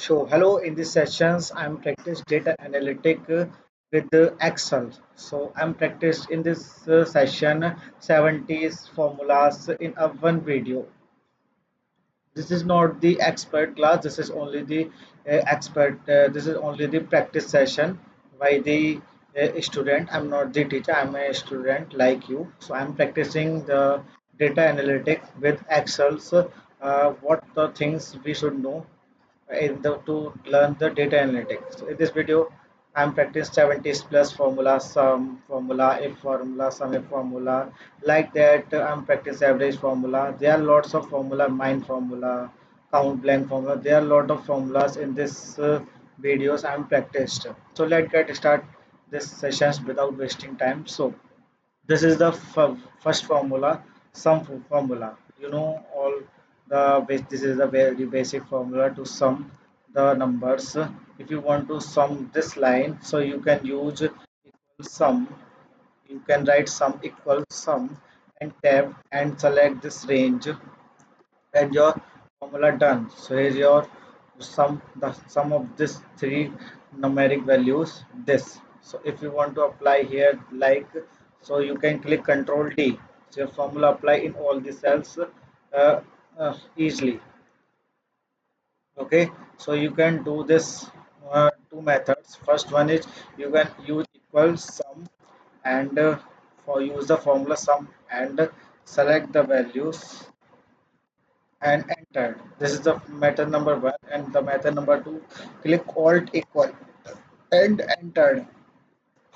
So, hello, in this sessions, I'm practice data analytic with Excel. So, I'm practiced in this session 70s formulas in a one video. This is not the expert class. This is only the expert. This is only the practice session by the student. I'm not the teacher. I'm a student like you. So, I'm practicing the data analytic with Excel. So, what the things we should know to learn the data analytics. So in this video, I'm practice 70s plus formula, sum formula, if formula, sum if formula. Like that, I'm practice average formula. There are lots of formula, mind formula, count blank formula. There are lot of formulas in this videos I'm practiced. So let's get start this sessions without wasting time. So this is the first formula, sum formula. You know all the this is a very basic formula to sum the numbers. If you want to sum this line, so you can use equal sum. You can write sum equal sum and tab and select this range and your formula done. So here's your the sum of this three numeric values this. So if you want to apply here, like, so you can click Control D. So your formula apply in all the cells easily. Okay, so you can do this two methods. First one is you can use equal sum and for use the formula sum and select the values and entered. This is the method number one, and the method number two, click Alt equal and entered.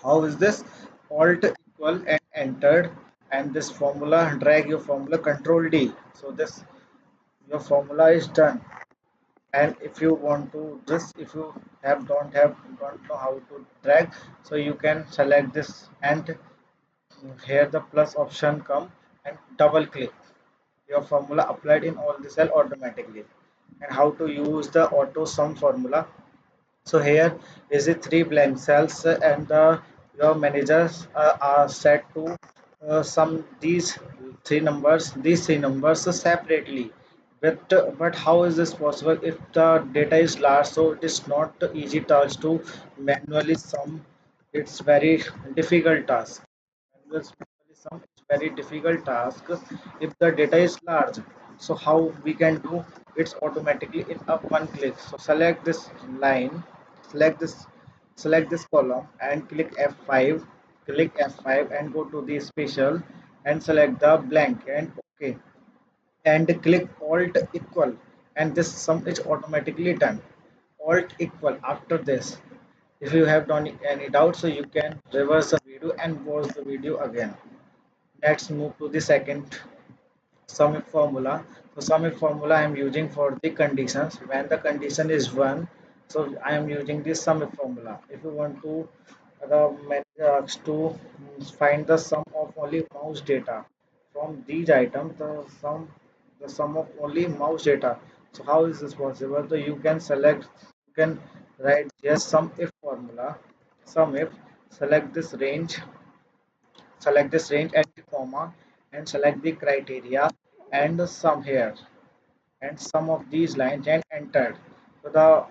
How is this? Alt equal and entered, and this formula, drag your formula Control D. So this your formula is done. And if you want to this, if you don't know how to drag, so you can select this and here the plus option come and double click. Your formula applied in all the cell automatically. And how to use the auto sum formula. So here is the three blank cells and your managers are set to sum these three numbers separately. But how is this possible if the data is large? So it is not easy task to manually sum. It's very difficult task. Manually sum is very difficult task if the data is large. So how we can do? It's automatically in a one click. So select this select this column and click F5 and go to the special and select the blank and OK and click Alt equal, and this sum is automatically done. Alt equal. After this, if you have done any doubt, so you can reverse the video and watch the video again. Let's move to the second SUMIF formula. So SUMIF formula I am using for the conditions. When the condition is 1, so I am using this SUMIF formula. If you want to the manager asks to find the sum of only mouse data from these items, the sum of only mouse data. So how is this possible? So you can write just sum if formula, sum if, select this range, and comma and select the criteria and the sum here and sum of these lines and entered. So the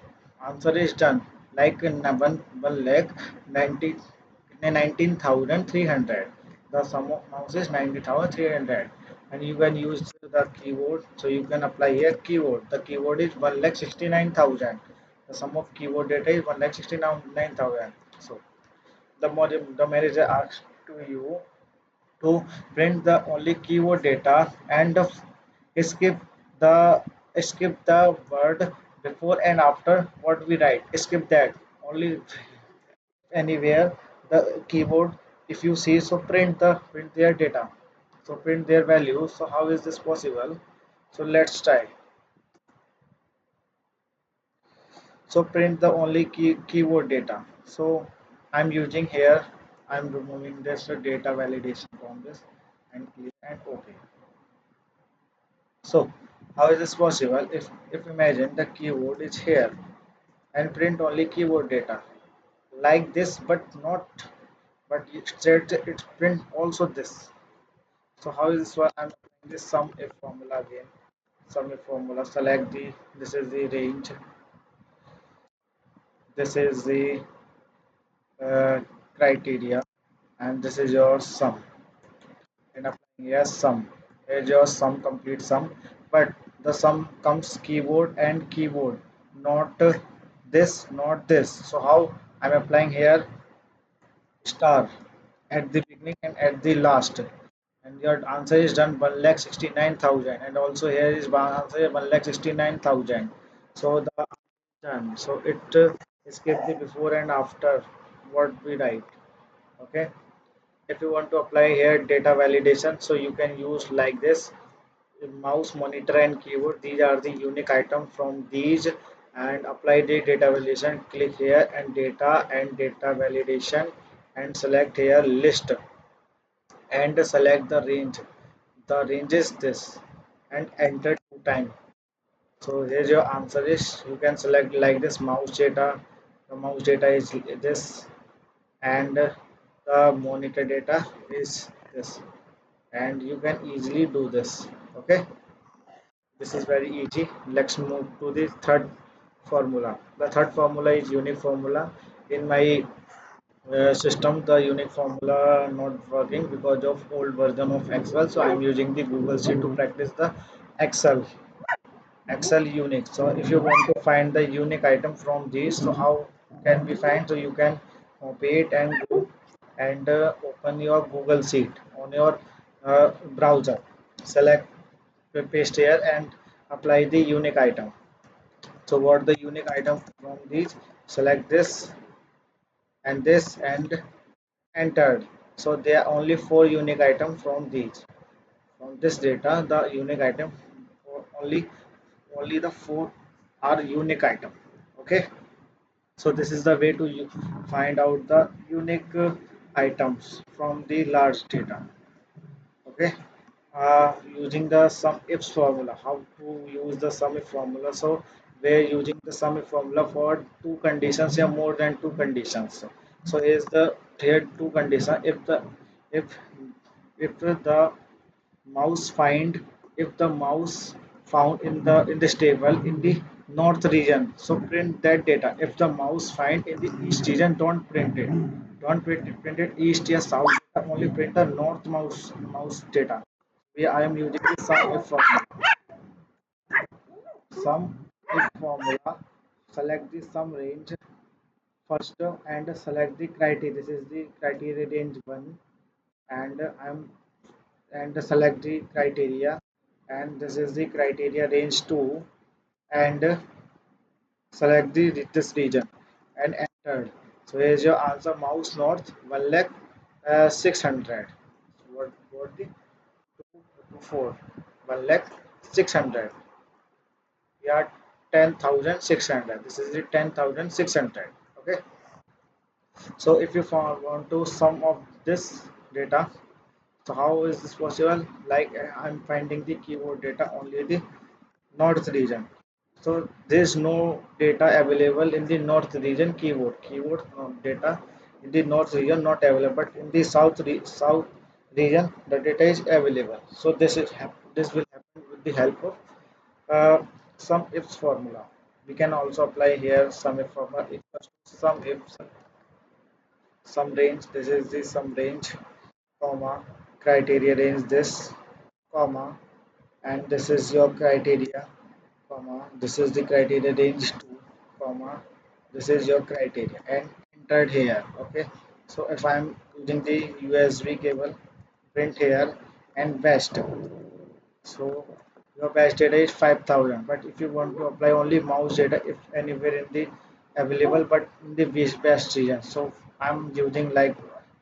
answer is done, like in one lakh 90 19,300. The sum of mouse is 90,300, and you can use the keyboard. So you can apply here keyword. The keyword is 1,69,000. The sum of keyword data is 1,69,000. So the manager asks to you to print the only keyword data and skip the skip the word before and after what we write. Skip that only anywhere the keyboard. If you see, so print their data, so print their values. So how is this possible? So let's try. So print the only keyword data. So I'm using here, I'm removing this data validation from this and click and OK. So how is this possible? If imagine the keyword is here and print only keyword data like this, but not, but it print also this. So how is this one? I'm applying this sum if formula again. Sum if formula. Select the, this is the range. This is the uh, criteria, and this is your sum. And applying here sum. Here's your sum, complete sum. But the sum comes keyboard and keyboard, not this, not this. So how I'm applying here star at the beginning and at the last. And your answer is done 1,69,000. And also here is one answer 1,69,000. So the done. So it skip the before and after what we write. Okay. If you want to apply here data validation, so you can use like this: mouse, monitor, and keyboard. These are the unique item from these, and apply the data validation. Click here and data validation, and select here list and select the range. The range is this, and enter two time. So here's your answer is, you can select like this: mouse data. The mouse data is this, and the monitor data is this, and you can easily do this. Okay, this is very easy. Let's move to the third formula. The third formula is unique formula. In my system, the unique formula not working because of old version of Excel, so I'm using the Google Sheet to practice the excel excel unique. So if you want to find the unique item from these, so how can we find? So you can copy it and go and open your Google Sheet on your browser. Select, paste here, and apply the unique item. So what the unique item from these? Select this and entered. So there are only four unique items from these. From this data, the unique item, only only the four are unique item. Okay, so this is the way to find out the unique items from the large data. Okay, using the sum ifs formula. How to use the sum if formula? So we're using the sum if formula for two conditions, yeah, more than two conditions. So here's the here two condition. If if the mouse find if the mouse found in this table in the north region, so print that data. If the mouse find in the east region, don't print it east or south data, only print the north mouse data. I am using the sum if formula. Select the sum range first and select the criteria. This is the criteria range 1, and I'm and select the criteria, and this is the criteria range 2, and select the this region and entered. So here's your answer: mouse north 1 lakh 600. What the 4 1 lakh 600. Yeah, 10,600. This is the 10,600. Okay, so if you want to sum of this data, so how is this possible? Like I'm finding the keyword data only the north region. So there is no data available in the north region. Keyword data in the north region not available, but in the south region the data is available. So this will happen with the help of uh, sum ifs formula. We can also apply here sum if formula equals to sum if sum range. This is the sum range, comma, criteria range this, comma, and this is your criteria, comma, this is the criteria range 2, comma, this is your criteria, and entered here. Okay, so if I am using the USB cable, print here and best. So your batch data is 5,000, but if you want to apply only mouse data, if anywhere in the available, but in the best region, so I'm using like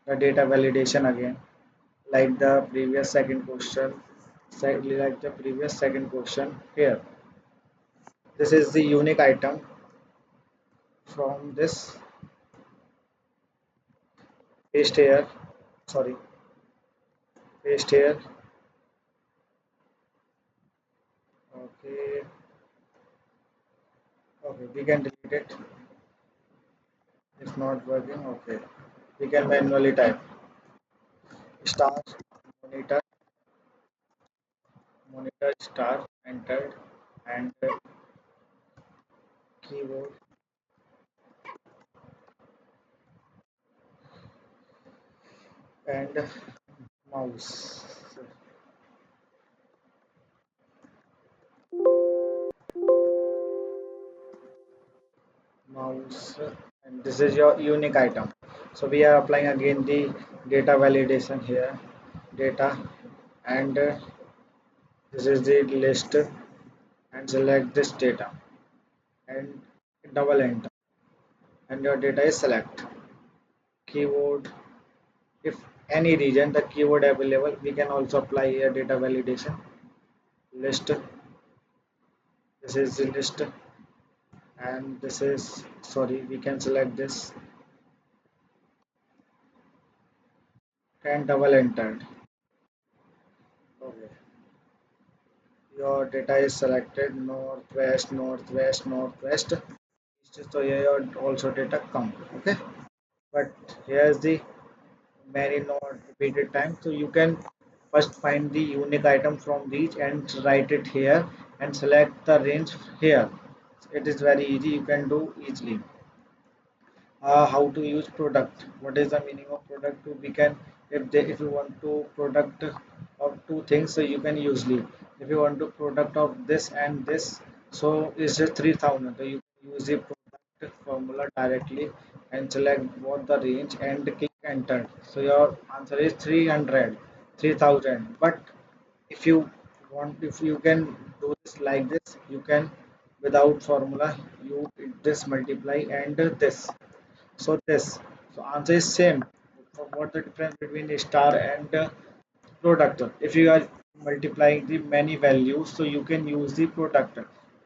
the data validation again, like the previous second question, like the previous second question here. This is the unique item from this, paste here, sorry, paste here. Okay, okay, we can delete it. It's not working. Okay, we can manually type star monitor star entered, and keyboard and mouse. Mouse, and this is your unique item. So we are applying again the data validation here, data, and this is the list, and select this data and double enter, and your data is select. Keyword, if any region the keyword available, we can also apply here data validation list. This is the list, and this is, sorry, we can select this and double entered. Okay, your data is selected northwest, northwest, northwest. So here your also data come. Okay, but here's the many not repeated time. So you can first find the unique item from these and write it here and select the range here. It is very easy. You can do easily. How to use product, what is the meaning of product? To we can, if you want to product of two things, so you can usually, if you want to product of this and this, so it's just 3000, so you can use the product formula directly and select what the range and click enter. So your answer is 300, 3000. But if you want, if you can do this like this, you can without formula, you this multiply and this, so this, so answer is same. So what the difference between a star and product? If you are multiplying the many values, so you can use the product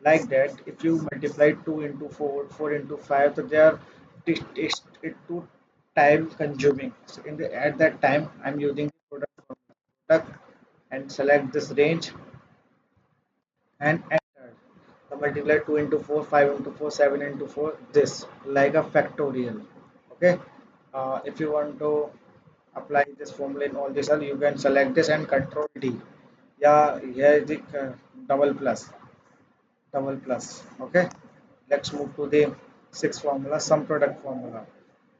like that. If you multiply 2 into 4, 4 into 5, so they are it too time consuming. So in the at that time, I'm using the product and select this range and enter. The multiply 2 into 4, 5 into 4, 7 into 4, this like a factorial. Okay. If you want to apply this formula in all this, you can select this and control D. Yeah, here is the double plus, double plus. Okay. Let's move to the sixth formula, sum product formula.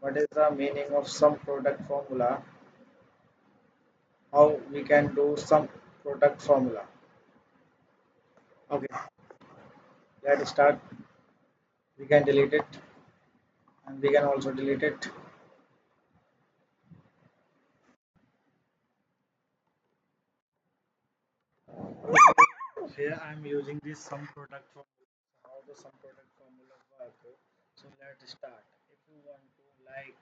What is the meaning of sum product formula? How we can do sum product formula? Okay, let's start. We can delete it, and we can also delete it. Here I'm using this sum product formula. How the sum product formula work? So let's start. If you want to like,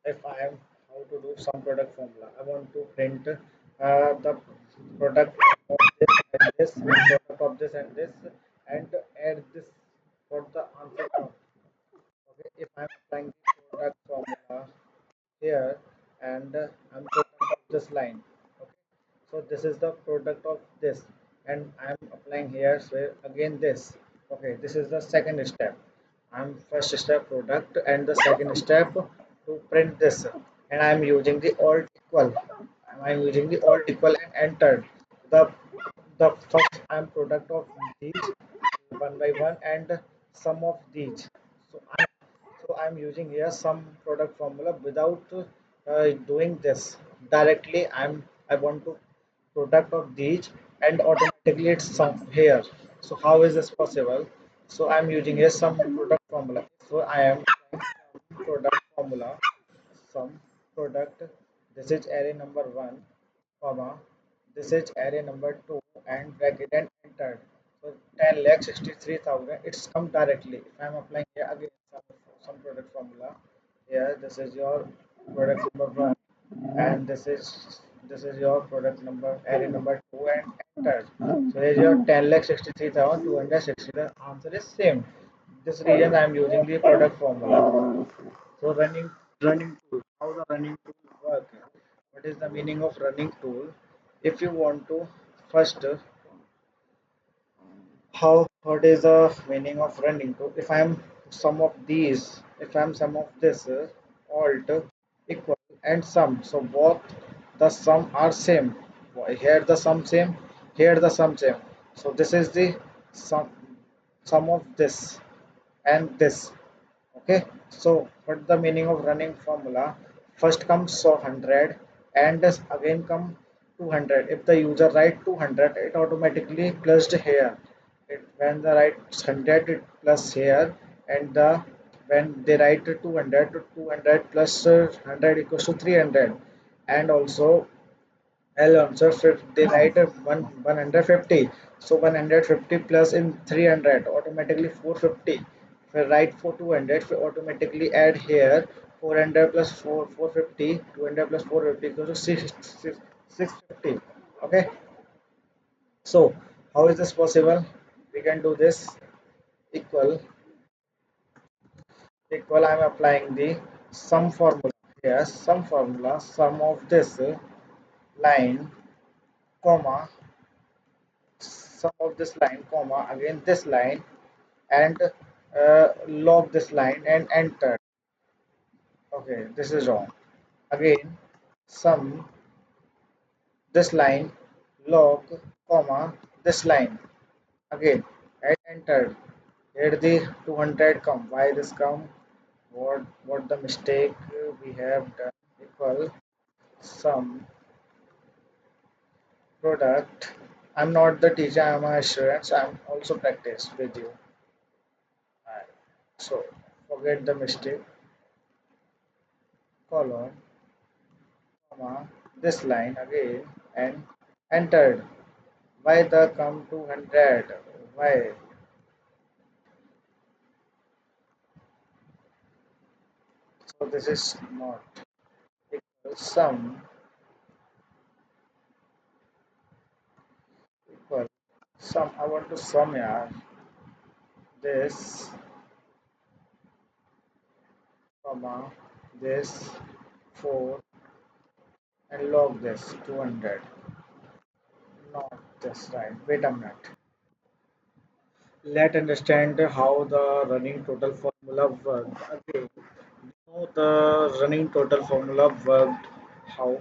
if I am how to do sum product formula, I want to print the product of this and this, and product of this and this, and add this for the answer count. Okay, if I'm applying the product formula here, and I'm product of this line. Okay, so this is the product of this, and I'm applying here, so again this. Okay, this is the second step. I'm first step product, and the second step to print this, and I'm using the alt equal. I'm using the alt equal and enter. The first I'm product of these one by one and sum of these. So I'm using here some product formula without doing this directly. I want to product of these and automatically it's some here. So how is this possible? So I'm using here some product formula. So I am using product formula, some product. This is array number one, comma, this is array number 2 and bracket and entered. So 10 lakh 63,000, it's come directly. If I'm applying here again some product formula, here this is your product number 1 and this is your product number array number 2 and entered. So here's your 10 lakh 63,260. The answer is same. This reason I'm using the product formula. So running tool. How the running tool work? What is the meaning of running tool? If you want to first, how what is the meaning of running tool? If I'm sum of these, if I'm sum of this, alt equal and sum. So both the sum are same. Here the sum same. Here the sum same. So this is the sum of this and this. Okay, so what the meaning of running formula? First comes so 100 and this again come 200. If the user write 200, it automatically plused here. When the write 100, it plus here, and when they write 200, 200 plus 100 equals to 300, and also L answer they write a 150. So 150 plus in 300 automatically 450. If I write for 200, we automatically add here 400 plus 450, 200 plus 450 equals to 650. Okay. So how is this possible? We can do this equal. I'm applying the sum formula here. Sum formula. Sum of this line comma sum of this line comma again this line and log this line and enter. Okay, this is wrong. Again sum this line log comma this line again and enter. Here the 200 come. Why this come? What the mistake we have done? Equal sum product. I'm not the teacher, I'm a student, so I'm also practice with you. Alright. So forget the mistake. Colon comma this line again and entered. Why the come 200? Why? So this is not equal sum equal sum. I want to sum here this comma this 4 and log this 200. Not this right. Wait a minute. Let's understand how the running total formula works. Again, know the running total formula worked how,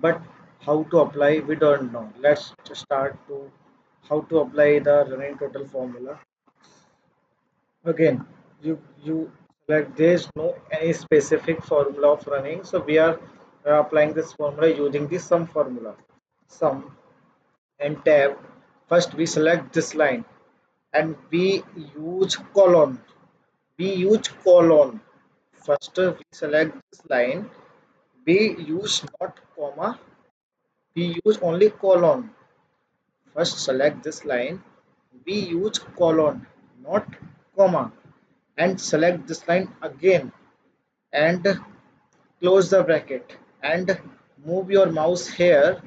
but how to apply we don't know. Let's start to how to apply the running total formula. Again, you like there's no any specific formula of running, so we are applying this formula using the sum formula. Sum and tab. First we select this line and we use colon. We use colon. First we select this line. We use not comma. We use only colon. First select this line. We use colon, not comma, and select this line again and close the bracket and move your mouse here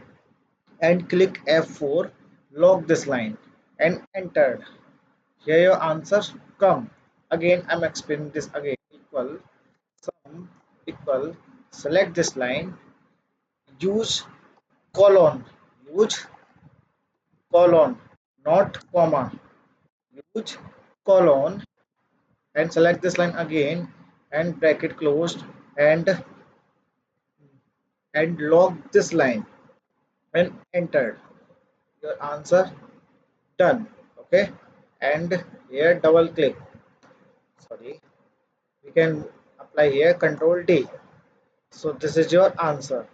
and click F4. Lock this line and enter. Here your answers come. Again, I'm explaining this again. Equal sum equal select this line. Use colon. Use colon, not comma. Use colon and select this line again and bracket closed and log this line and enter. Your answer done. Okay, and here double click. Sorry, we can apply here Control D. So this is your answer.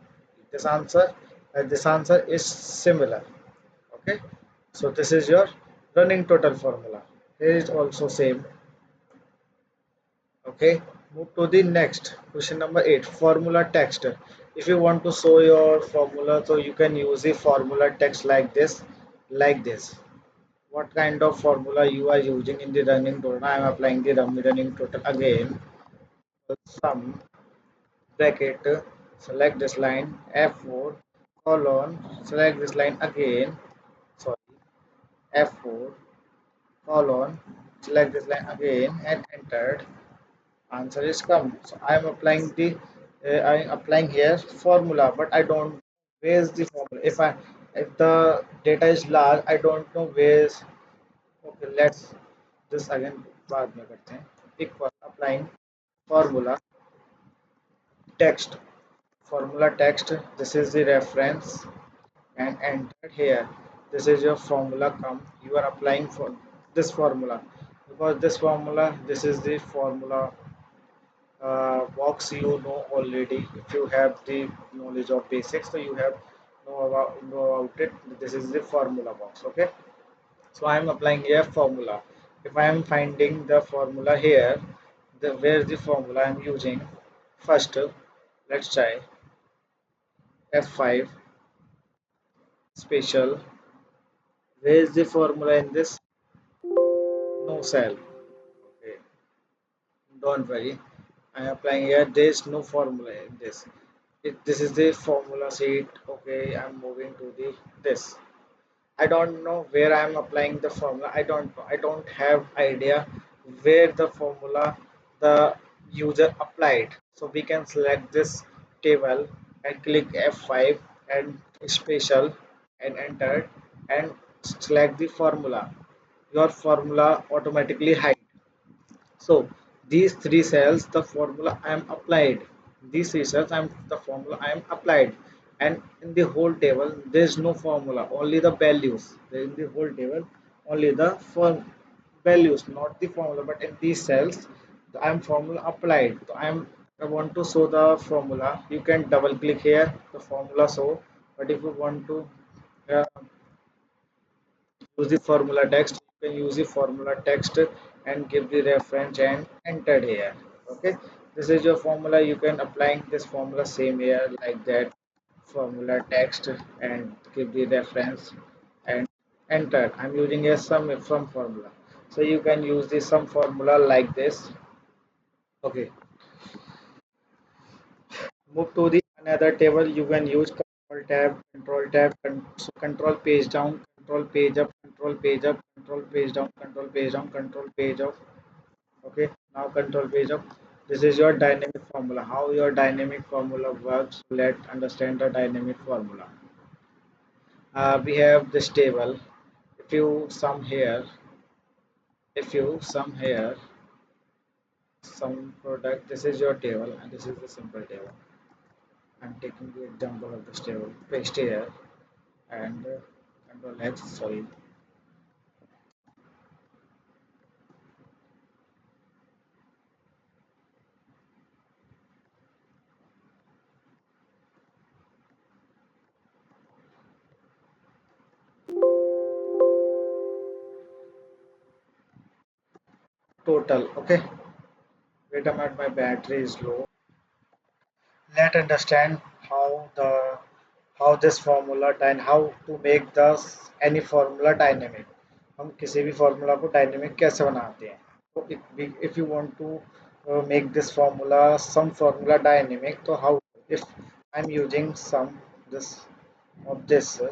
This answer this answer is similar. Okay, so this is your running total formula. Here is also same. Okay, move to the next question number 8, formula text. If you want to show your formula, so you can use the formula text like this, like this. What kind of formula you are using in the running total? I am applying the running total again. Sum bracket select this line F4 colon select this line again. Sorry, F4 colon select this line again and entered. Answer is come. So I am applying the I am applying here formula, but I don't where is the formula. If the data is large, I don't know where is. Okay, let's this again बाद में करते हैं. Equal applying formula text. Formula text. This is the reference and enter here. This is your formula come. You are applying for this formula because this formula. This is the formula Box you know already. If you have the knowledge of basics, so you have know about it. This is the formula box. Okay, so I am applying here formula. If I am finding the formula here, where is the formula I am using? First, let's try F5 special. Where is the formula in this? No cell. Okay, don't worry. I am applying here. There is no formula in this. This is the formula sheet. Okay, I'm moving to the this. I don't know where I am applying the formula. I don't know. I don't have idea where the formula the user applied. So we can select this table and click F5 and special and enter and select the formula. Your formula automatically hide. So these three cells, the formula I am applied. These three cells, I am the formula I am applied, and in the whole table there is no formula, only the values. In the whole table, only the form values, not the formula. But in these cells, I am formula applied. So I want to show the formula. You can double click here, the formula show. But if you want to uh, use the formula text, you can use the formula text and give the reference and enter here. Okay, this is your formula. You can applying this formula same here like that, formula text and give the reference and enter. I'm using a sum formula, so you can use the sum formula like this. Okay, move to the another table. You can use control page down, control page up, control page up, control page down, control page down, control page up. Okay, now control page up. This is your dynamic formula. How your dynamic formula works? Let's understand the dynamic formula. We have this table. If you sum here, if you sum here, some product. This is your table, and this is the simple table. I'm taking the example of this table. Paste here and control X. Sorry, total. Okay, wait a minute. My battery is low. Let's understand how this formula and how to make the any formula dynamic. हम किसी भी formula को dynamic कैसे बनाते हैं? So if you want to make this formula some formula dynamic, so how? If I'm using some this of this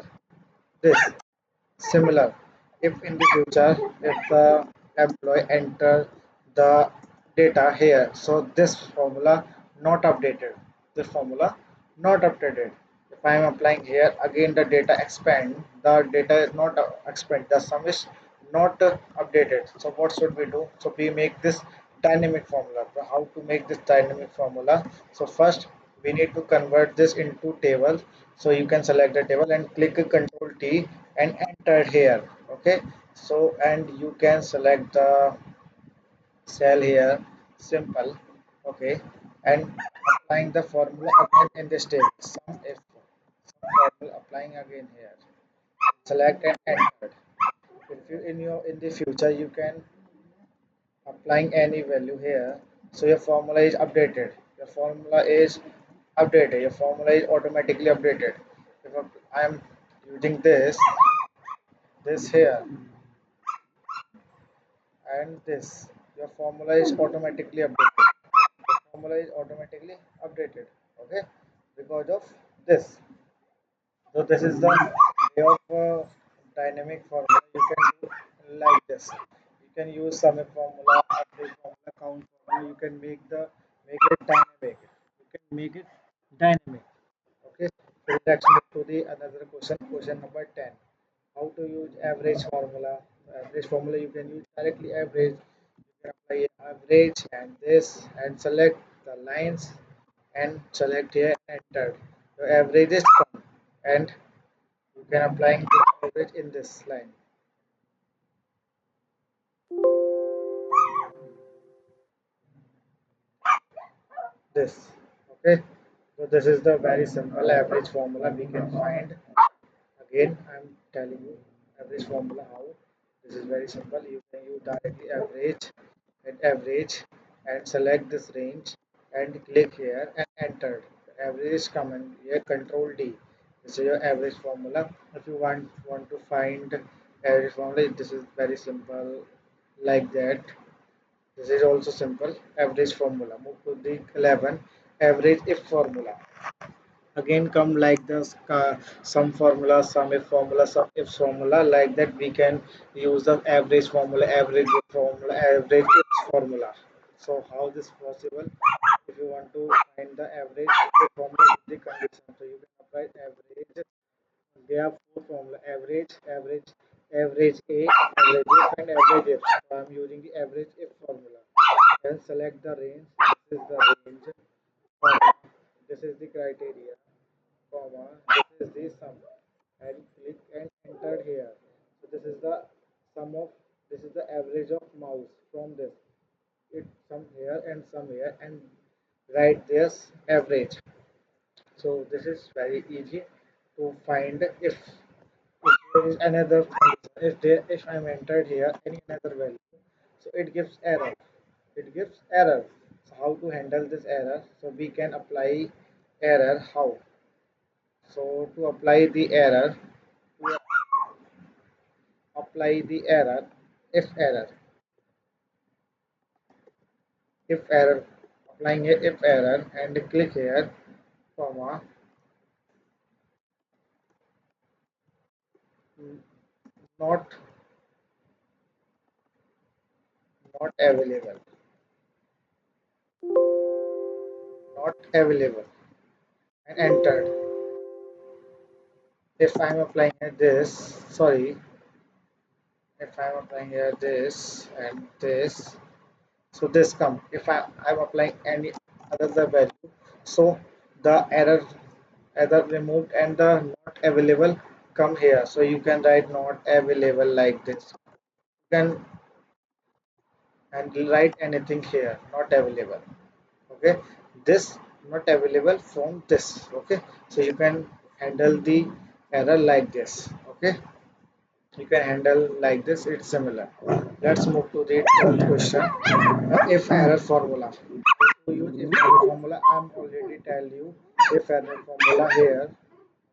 similar, if in the future, if the employee enter the data here, so this formula not updated. This formula not updated. If I am applying here, again the data expand. The data is not expand. The sum is not updated. So what should we do? So we make this dynamic formula. So how to make this dynamic formula? So first we need to convert this into table. So you can select the table and click Control T and enter here. Okay, so and you can select the cell here, simple. Okay, and applying the formula again in this table, sum if some formula applying again here, select and enter. If you in the future you can applying any value here, so your formula is updated. Your formula is updated. Your formula is automatically updated. If I am using this here and this, your formula is automatically updated. The formula is automatically updated. Okay, because of this. So this is the way of dynamic formula. You can do like this. You can use SUMIF formula, update formula, count formula. You can make it dynamic. You can make it dynamic. Okay. So let's move to the another question. Question number 10. How to use average formula? Average formula you can use directly average. You can apply average and this and select the lines and select here enter. The average is come and you can applying this average in this line. this. Okay, so this is the very simple average formula we can find. Again, I'm telling you average formula how. This is very simple. You can use directly average and select this range and click here and enter. The average is common here. Control D. This is your average formula. If you want to find average formula, this is very simple like that. This is also simple average formula. Move to the 11 average if formula. Again come like this some formula, sum if formula, sum if formula, like that we can use the average formula, average if formula, average if formula. So how this possible? If you want to find the average if formula with the condition, so you can apply average. There are four formula: average a, average if and average if. So I'm using the average if formula. Then select the range. This is the range, comma, this is the criteria, comma, this is the sum, and click and enter here. So this is the sum of, this is the average of mouse from this. It sum here and sum here and write this average. So this is very easy to find. If there is another condition, if I'm entered here any another value, so it gives error. It gives error. So how to handle this error? So we can apply error how? So to apply the error, if error, if error, applying a if error and click here, comma, n- not not available, not available, and entered. If I'm applying here this, sorry, if I'm applying here this and this, so this come. If I'm applying any other value, so the error removed and the not available come here. So you can write not available like this. You can and write anything here, not available. Okay, this not available from this. Okay, so you can handle the error like this. Okay, you can handle like this. It's similar. Let's move to the 12th question. If error formula. To use if error formula, I'm already tell you if error formula here.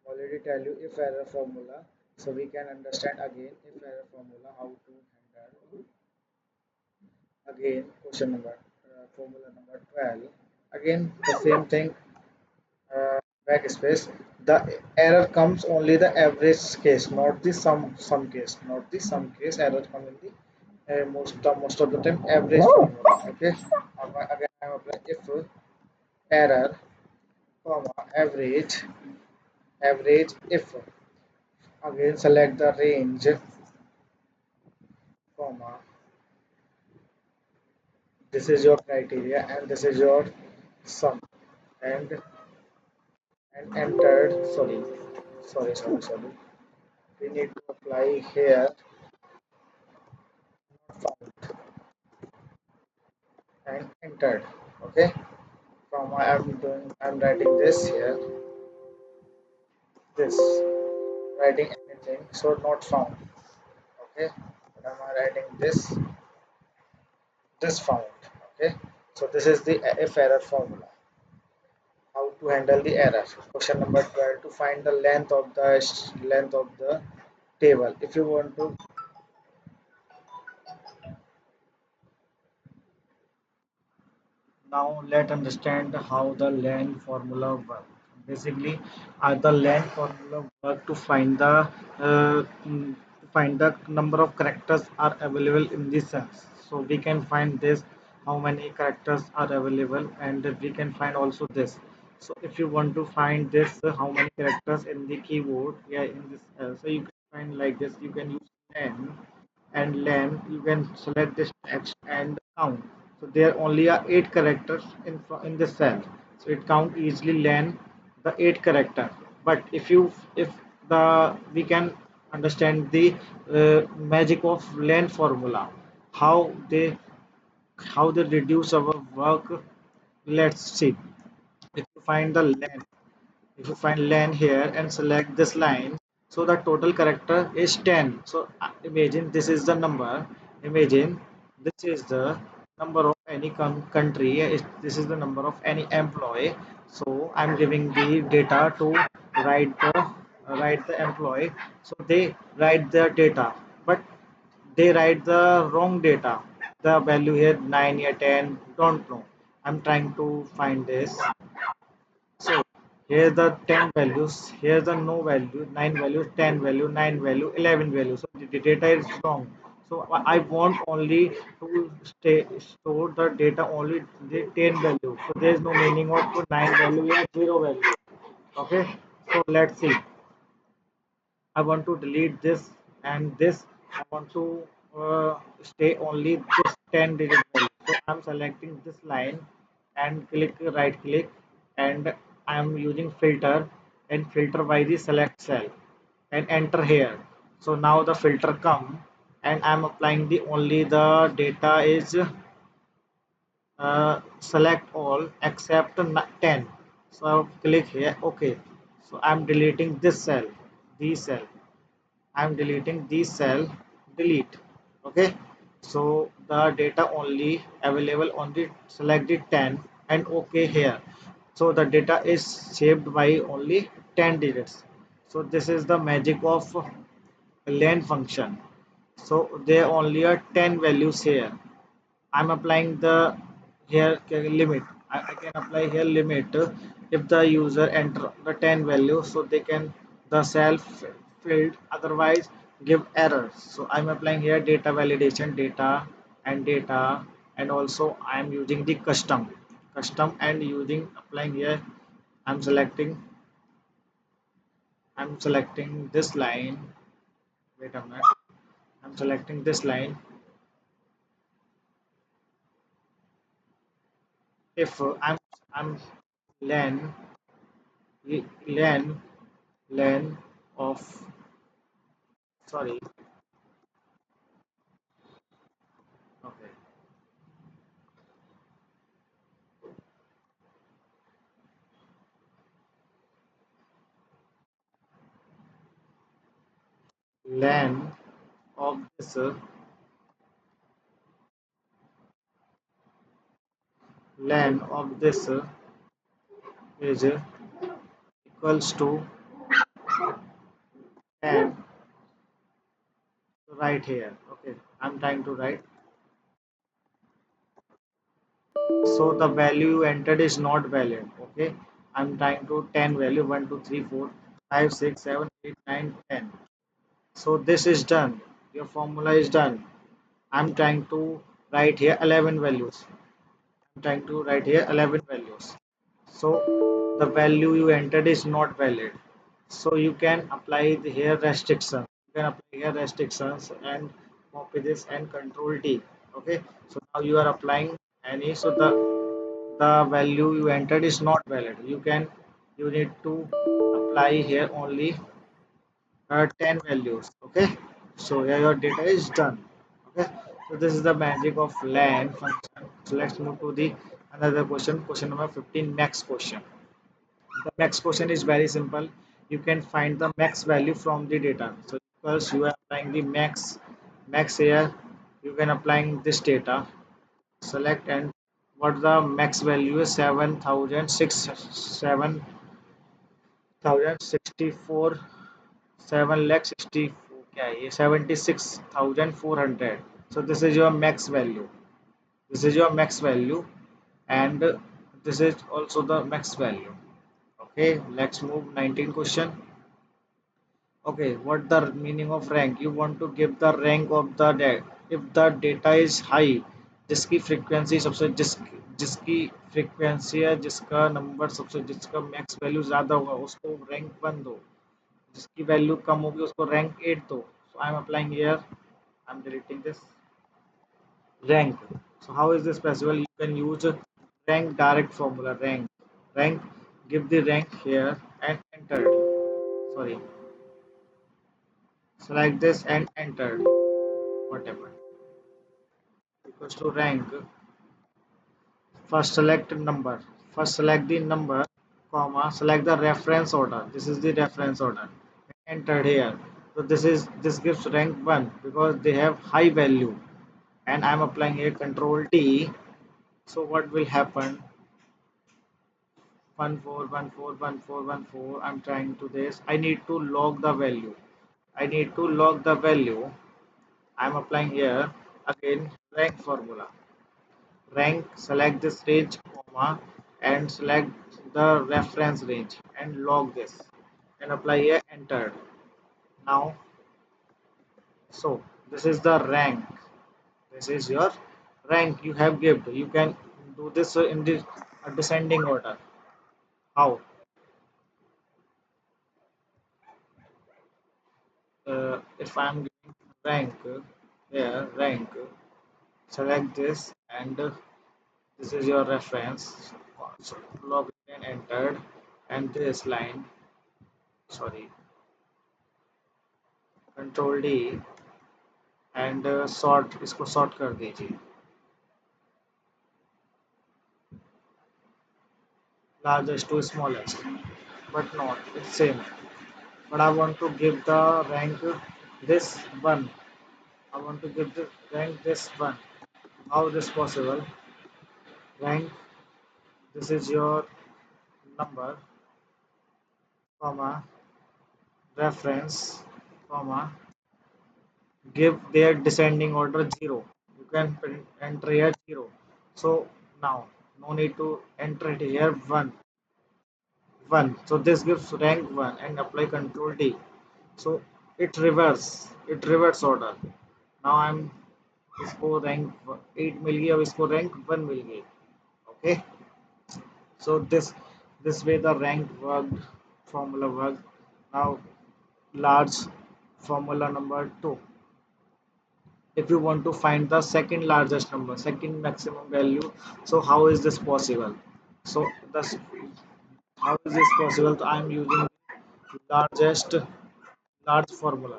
Already tell you if error formula, so we can understand again if error formula how to handle. Again question number formula number 12. Again the same thing, backspace. The error comes only the average case, not the sum case, not the sum case. Error come in the most of the time average formula. Okay, again I am applying if error, comma, average if. Again select the range, comma, this is your criteria and this is your sum, and entered. Sorry, we need to apply here found and entered. Okay, comma, I'm writing this here, this, writing anything, so not found. Okay, but am I writing this found? Okay, so this is the if error formula. How to handle the error? Question number 12, to find the length of the table. If you want to, now let's understand how the len formula work. Basically, the len formula work to find the number of characters are available in the cells. So we can find this how many characters are available, and we can find also this. So if you want to find this how many characters in the keyboard, yeah, in this, so you can find like this. You can use len, and len you can select this text and count. So there only are 8 characters in the cell, so it count easily len the 8 character. But if the we can understand the magic of len formula, how they how they reduce our work Let's see. If you find the len, if you find len here and select this line, so the total character is 10. So imagine this is the number. Imagine this is the number of any country. This is the number of any employee. So I'm giving the data to write the employee. So they write the data, but they write the wrong data. The value here 9 or 10, don't know. I'm trying to find this. So here the 10 values, here the no value, 9 value, 10 value, 9 value, 11 value. So the data is wrong. So I want only to store the data only the 10 value. So there is no meaning of 9 value or 0 value. Okay. So let's see. I want to delete this and this. I want to stay only this 10 digit value. So I'm selecting this line and click right click, and I'm using filter and filter by the select cell and enter here. So now the filter come and I'm applying the only the data is select all except 10. So click here. Okay. So I'm deleting this cell, these cell. I'm deleting this cell, delete. Okay. So the data only available on the selected 10 and okay here. So the data is saved by only 10 digits. So this is the magic of len function. So there only are 10 values here. I'm applying the here limit. I can apply here limit if the user enter the 10 value, so they can the self filled, otherwise give errors. So I'm applying here data validation, data, and also I'm using the custom and using applying here. I'm selecting I'm selecting this line. Wait a minute. I'm selecting this line. If I'm len len len of sorry, okay, len of this len of this is equals to 10 right here. Okay, I'm trying to write. So the value you entered is not valid. Okay, I'm trying to 10 value 1 2 3 4 5 6 7 8 9 10. So this is done. Your formula is done. I'm trying to write here 11 values. I'm trying to write here 11 values. So the value you entered is not valid. So you can apply the here restriction. You can apply here restrictions and copy this and control T. Okay. So now you are applying any. So the value you entered is not valid. You need to apply here only 10 values. Okay. So here your data is done. Okay. So this is the magic of len function. So let's move to the another question. Question number 15. Next question. The next question is very simple. You can find the max value from the data. So because you are applying the max here, you can applying this data. Select and what the max value is 7,064 7 lakh 60 क्या है ये 76,400. So this is your max value. This is your max value, and this is also the max value. Okay, let's move 19 question. Okay, what the meaning of rank? You want to give the rank of the data. If the data is high, जिसकी frequency सबसे जिसकी frequency है, जिसका number सबसे जिसका max value ज़्यादा होगा उसको rank 1 दो, जिसकी value कम होगी उसको rank 8 दो. So I'm applying here. I'm deleting this rank. So how is this possible? You can use rank direct formula. Rank, give the rank here and enter. Sorry, select this and enter whatever equals to rank First select number. First select the number, comma, select the reference order. This is the reference order. Entered here. So this gives rank 1 because they have high value. And I'm applying here control T. So what will happen? 14141414. I'm trying to this. I need to log the value. I need to log the value. I'm applying here again rank formula. Rank, select this range, comma, and select the reference range and log this and apply here enter. Now, so this is the rank. This is your rank you have given. You can do this in the descending order. How? If I'm giving rank here, rank, select this and this is your reference. So log in and entered, and this line, sorry, control D and sort इसको sort कर दीजिए largest to smallest but not it's same but I want to give the rank this one. I want to give the rank this one. How this possible? Rank, this is your number, comma, reference, comma, give their descending order 0. You can enter here 0. So now no need to enter it here 1. 1. So this gives rank 1 and apply control D. So it reverse order. Now I'm इसको rank 8 मिल गई अब इसको rank 1 मिल गई. Okay. So this way the rank worked, formula worked. Now large formula number 2. If you want to find the second largest number, second maximum value, so how is this possible? So the how is this possible? So I'm using largest large formula,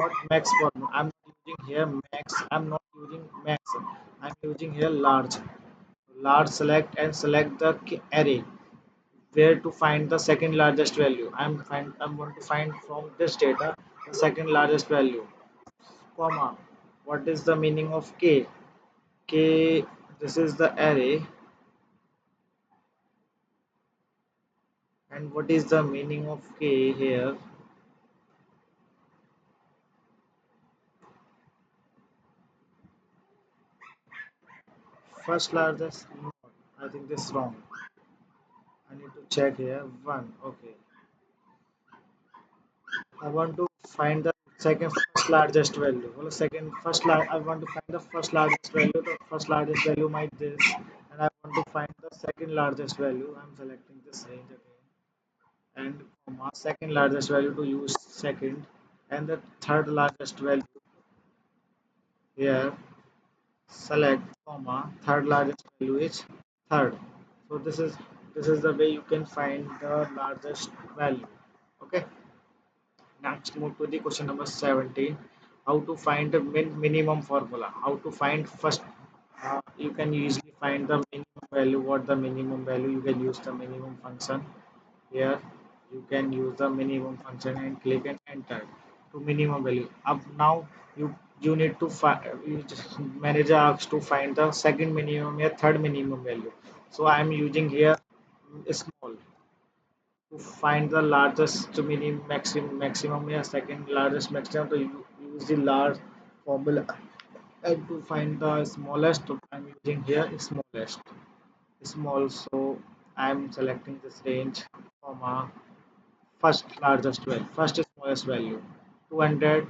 not max formula. I'm not using here max. I'm not using max. I'm using here large. Large select and select the array where to find the second largest value. I'm going to find from this data the second largest value. Comma. What is the meaning of k? K. This is the array. And what is the meaning of k here? First largest. No, I think this is wrong. I need to check here. One. Okay. I want to find the second first largest value. Well, second first I want to find the first largest value. The first largest value might this, and I want to find the second largest value. I'm selecting this range again, and comma second largest value to use second, and the third largest value here. Select comma third largest value is third. So this is the way you can find the largest value. Okay. Next, move to the question number 17. How to find the minimum formula. How to find first. You can easily find the minimum value. What the minimum value? You can use the minimum function. Here, you can use the minimum function and click and enter to minimum value. Up now, you need to find. Manager asks to find the second minimum or third minimum value. So I am using here small to find the largest maximum yeah, second largest maximum to use the large formula and to find the smallest I'm using here smallest small. So I'm selecting this range comma first largest value first smallest value 200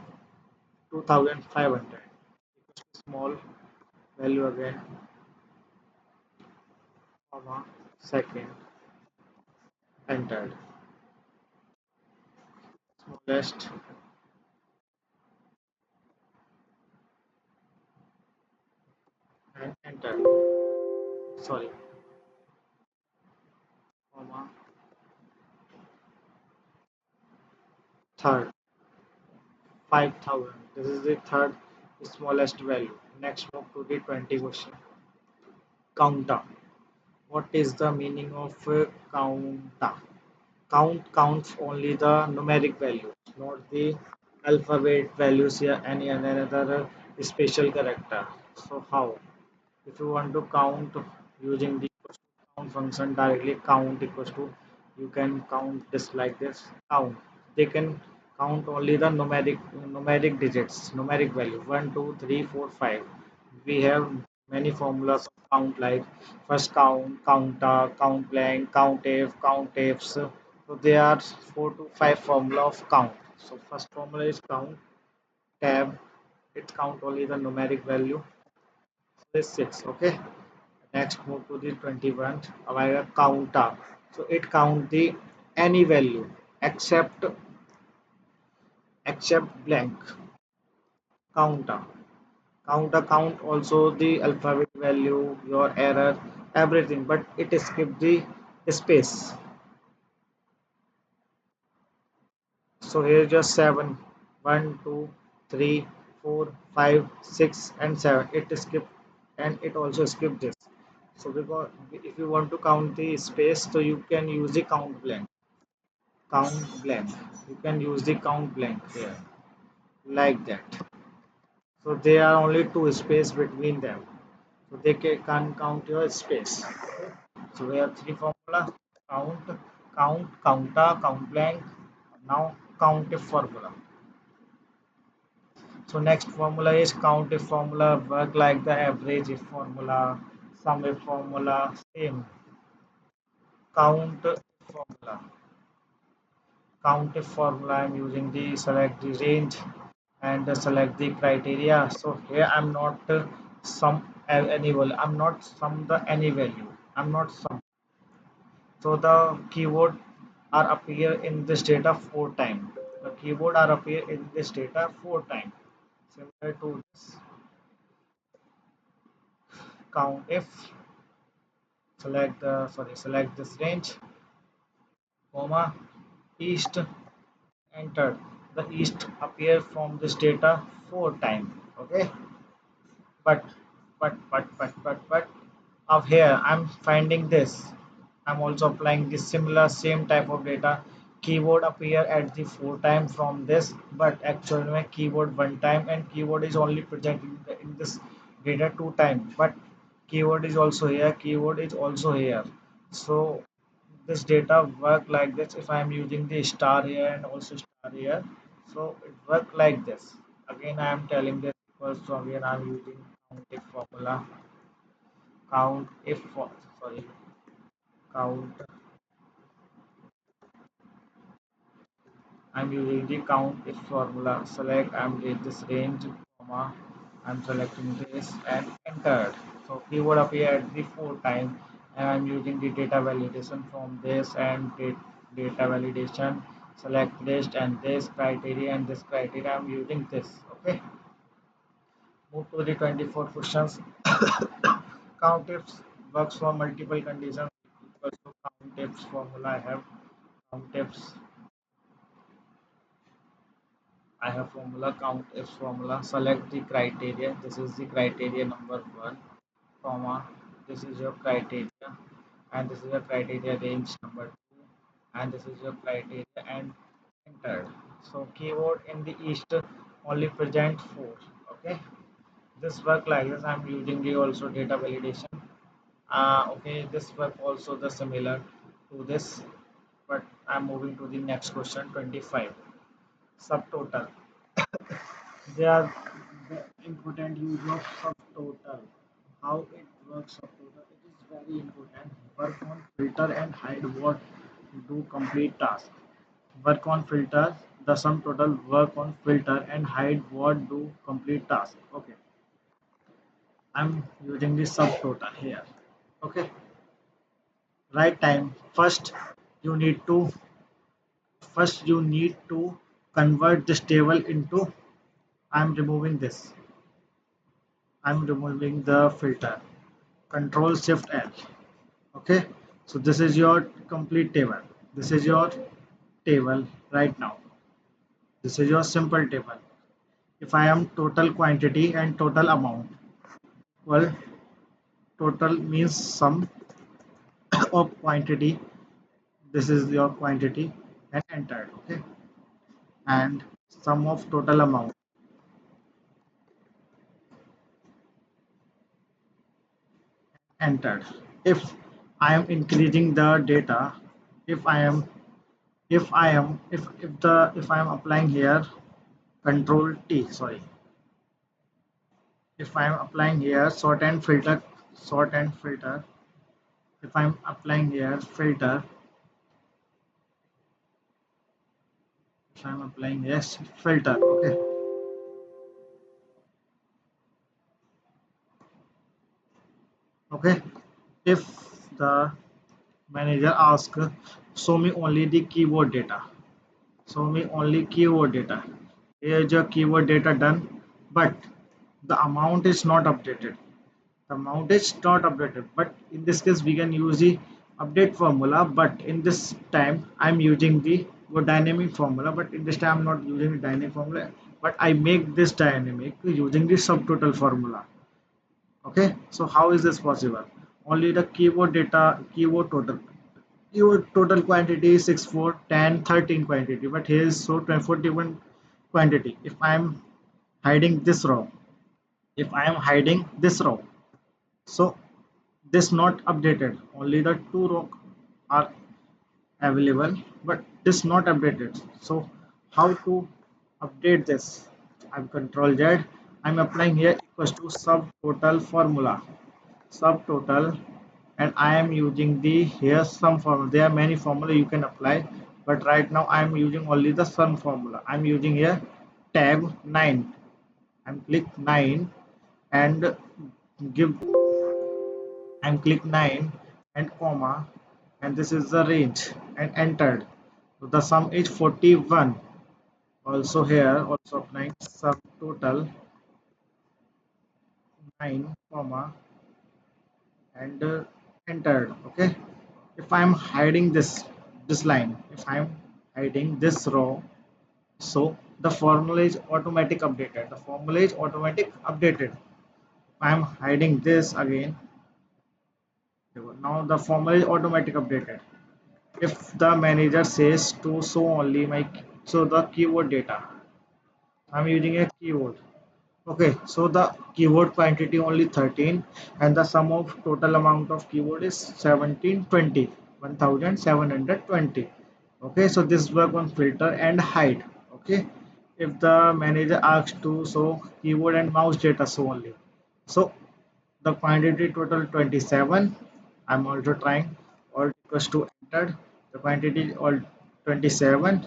2500 small value again comma second entered smallest and enter sorry comma third 5000. This is the third smallest value. Next, move to the 20 question. COUNTA. What is the meaning of counta? Count counts only the numeric values, not the alphabet values here any another special character. So how? If you want to count using the equals to count function directly, count equals to, you can count this like this, count. They can count only the numeric digits, numeric value 1, 2, 3, 4, 5. We have many formulas of count like first count, counter, count blank, countif, countifs. So there are 4 to 5 formula of count. So first formula is count tab. It count only the numeric value. This 6. Okay. Next move to the 21. Our counter. So it count the any value except blank. Counter. Counter count also the alphabet value, your error, everything, but it skip the space. So here just 7. 1, 2, 3, 4, 5, 6, and 7. It skip and it also skip this. So because if you want to count the space, so you can use the count blank. Count blank. You can use the count blank here like that. So there are only two space between them. So they can count your space. So we have three formula: count, counter, count blank. Now count if formula. So next formula is count if formula. Work like the average if formula, sum if formula. Same count if formula. Count if formula. I'm using the select the range and select the criteria. So here I'm not sum any value. I'm not sum the any value. I'm not sum. So the keyword are appear in this data 4 times. The keyword are appear in this data 4 times. Similar to this count if select this range, comma east, enter. The east appear from this data 4 times. Okay, but but of here I'm finding this. I'm also applying this similar same type of data. Keyword appear at the 4 times from this, but actually my keyword 1 time and keyword is only present in this data 2 times. But keyword is also here, keyword is also here. So this data work like this if I am using the star here and also star here. So it work like this. Again I am telling this because so again I am using count if formula. Count if sorry count I'm using the count if formula. Select I'm with this range, comma. I'm selecting this and entered. So keyword appear at the 4 times and I'm using the data validation from this and data validation. Select list and this criteria and this criteria. I'm using this. Okay. Move to the 24 questions. Count ifs works for multiple conditions. Equals to count ifs formula. Count ifs I have formula count if formula. Select the criteria. This is the criteria number 1, comma. This is your criteria, and this is your criteria range number 2, and this is your criteria and entered. So keyword in the east only present 4. Okay. This work like this. I'm using the also data validation. Okay. This work also the similar to this, but I'm moving to the next question 25. Subtotal. They are the important use of subtotal. How it works subtotal? It is very important. Work on filter and hide what do complete task. Work on filter, the sum total work on filter and hide what do complete task. Okay. I'm using the subtotal here. Okay. Right time. You need to convert this table into I'm removing this. I'm removing the filter. Control Shift L. Okay, so this is your complete table. This is your table right now. This is your simple table. If I am total quantity and total amount, well, total means sum of quantity, this is your quantity, and entered. Okay, and sum of total amount, entered. If I am increasing the data, if I am if I am applying here control T, sorry, if I am applying here sort and filter, if I am applying here filter, if I am applying yes filter, okay, okay. If the manager asks, show me only the keyword data, show me only keyword data, here's your keyword data done, but the amount is not updated, the amount is not updated, but in this case we can use the update formula, but in this time I'm using the dynamic formula, but in this time I'm not using the dynamic formula, but I make this dynamic using the subtotal formula. Okay, so how is this possible? Only the keyword data, keyword total quantity is 6 4 10 13 quantity, but here is so 24 different quantity. If I am hiding this row, if I am hiding this row, so this not updated, only the two row are available, but this not updated. So how to update this? I'm control Z, I'm applying here equals to subtotal formula, subtotal, and I am using the here sum formula. There are many formula you can apply, but right now I am using only the sum formula. I'm using here tab 9, I'm click 9 and give, and click 9 and comma, and this is the range and entered. So the sum is 41. Also here also applying sum total 9 comma and entered. Okay, if I am hiding this line, if I am hiding this row, so the formula is automatic updated, the formula is automatic updated. I am hiding this again, now the formula is automatic updated. If the manager says to show only my, so the keyword data, I'm using a keyword. Okay, so the keyword quantity only 13, and the sum of total amount of keyword is 1720, 1720. Okay, so this work on filter and hide. Okay, if the manager asks to show keyword and mouse data, so only, so the quantity total 27. I'm also trying all equals to entered. The quantity is all 27,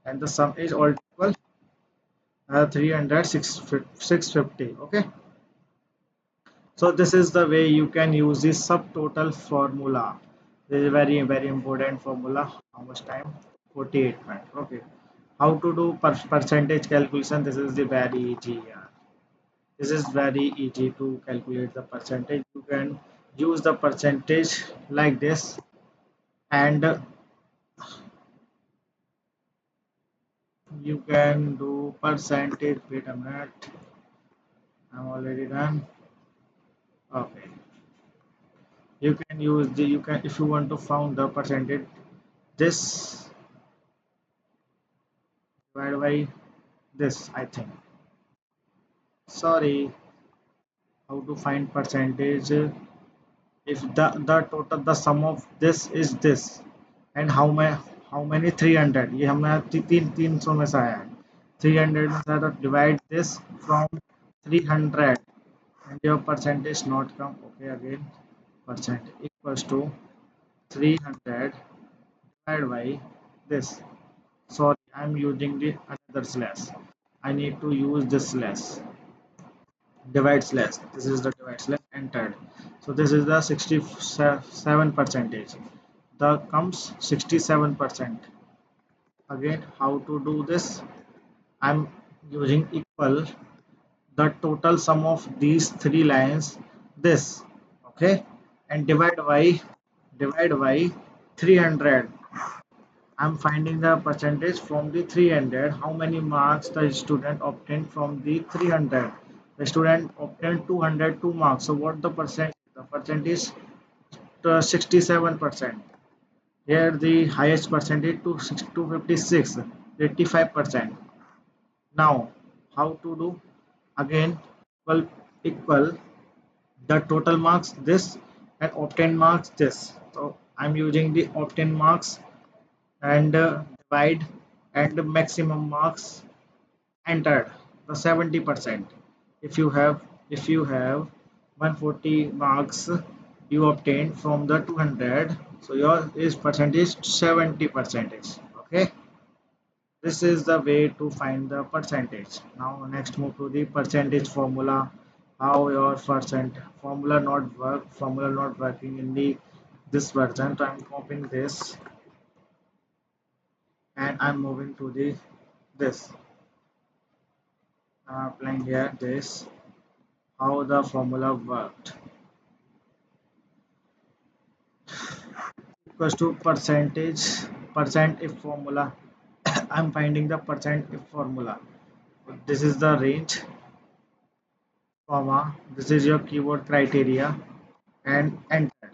and the sum is all equal 300 650. Okay, so this is the way you can use this subtotal formula. This is very important formula. How much time? 48 minutes. Okay, how to do percentage calculation? This is the very easy. This is very easy to calculate the percentage. You can use the percentage like this, and you can do percentage. Wait a minute, I'm already done. Okay, you can use the, you can, if you want to found the percentage, this divided by this, I think. Sorry, how to find percentage? If the total, the sum of this is this, and how many 300, ये हमें तीन 300 में से आया है, 300 में से आया, तो divide this from 300 and your percentage not come. Okay, again percent equals to 300 divided by this. Sorry, I'm using the another slash, I need to use this slash, divide slash, this is the divide slash, entered. So this is the 67 percentage, the comes 67%. Again, how to do this? I'm using equal the total sum of these three lines, this, okay, and divide by 300. I'm finding the percentage from the 300. How many marks the student obtained from the 300? The student obtained 202 marks. So what the percent? The percent is 67%. Here the highest percentage to 256, 85%. Now how to do? Again, equal the total marks this and obtained marks this. So I'm using the obtained marks and divide and the maximum marks entered the 70%. If you have 140 marks you obtained from the 200, so your is percentage 70 percentage. Okay, this is the way to find the percentage. Now next move to the percentage formula. How your percent formula not working in the this version. So I'm copying this and I'm moving to the this applying here this how the formula worked equals to percent if formula. I'm finding the percent if formula. This is the range, comma, this is your keyword criteria and enter.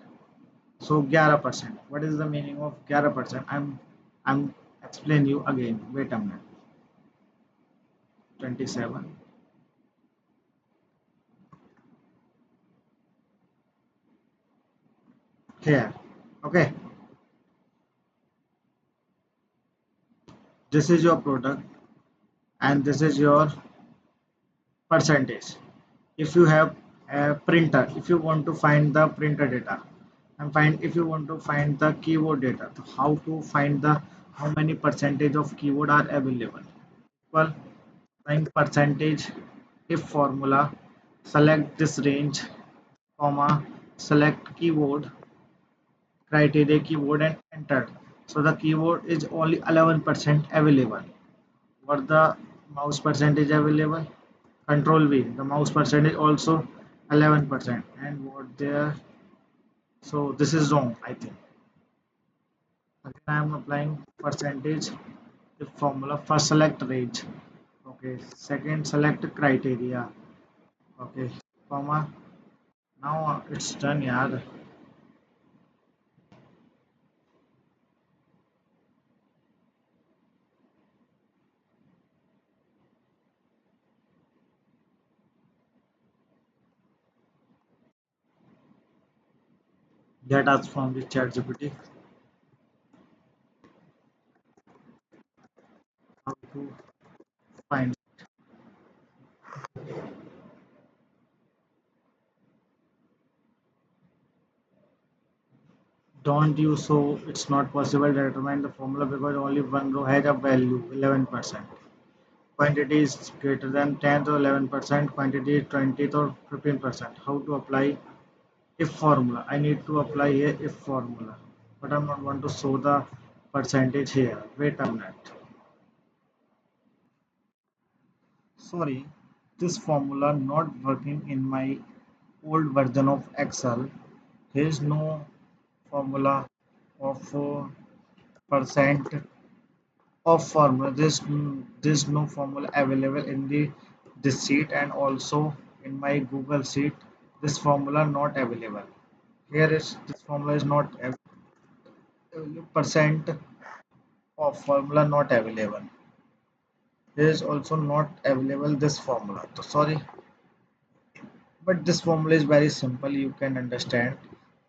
So 11%. What is the meaning of 11%? I'm explain you again. Wait a minute. 27 here. Okay, this is your product and this is your percentage. If you have a printer, if you want to find the printer data and find if you want to find the keyword data, so how to find the how many percentage of keyword are available. Well, find percentage if formula, select this range, comma, select keyword criteria keyword and enter. So the keyword is only 11% available. What the mouse percentage available? Control V, the mouse percentage also 11%. And what there, so this is wrong I think. Again I am applying percentage if formula. First select range, okay, second select criteria, okay, comma, now it's done. Yeah, data from the chat GPT. How to find? Don't you, so it's not possible to determine the formula because only one row has a value 11%. Quantity is greater than 10 or 11%, quantity is 20 or 15%. How to apply if formula? I need to apply here if formula, but I'm not want to show the percentage here. Wait a minute. Sorry, this formula not working in my old version of Excel. There is no formula of percent of formula. There's no formula available in the this sheet and also in my Google sheet. This formula not available. Here is this formula is not available. Percent of formula not available. Here is also not available this formula. So sorry, but this formula is very simple. You can understand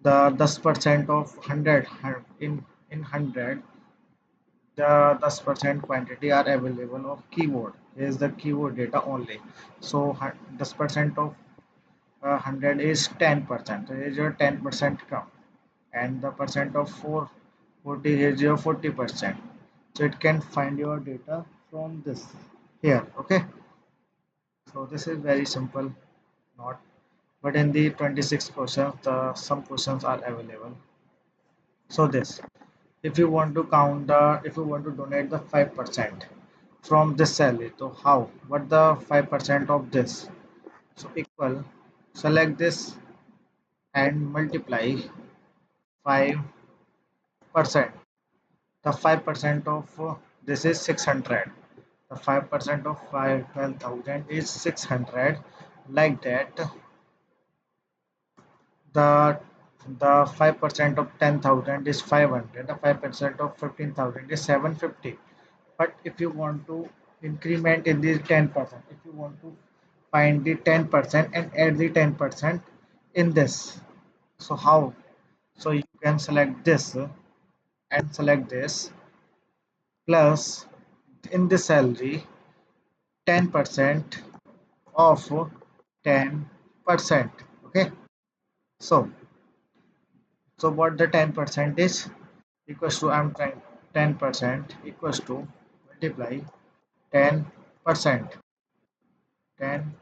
the 10% of 100 in 100 the 10% quantity are available of keyword. Here is the keyword data only. So 10% of 100 is 10%. Here is your 10% come and the percent of 440 is your 40%. So it can find your data from this here. Okay, so this is very simple. Not, but in the 26 questions the some questions are available. So this, if you want to count the, if you want to donate the 5% from this salary, so how, what the 5% of this, so equal, select this and multiply 5%. The 5% of this is 600. The 5% of 12,000 is 600. Like that, the The 5% of 10,000 is 500. The 5% of 15,000 is 750. But if you want to increment in the 10%, if you want to find the 10% and add the 10% in this, so how? So you can select this and select this plus in the salary 10% of 10%. Okay, so what the 10% is equals to, I'm trying 10% equals to multiply 10%, 10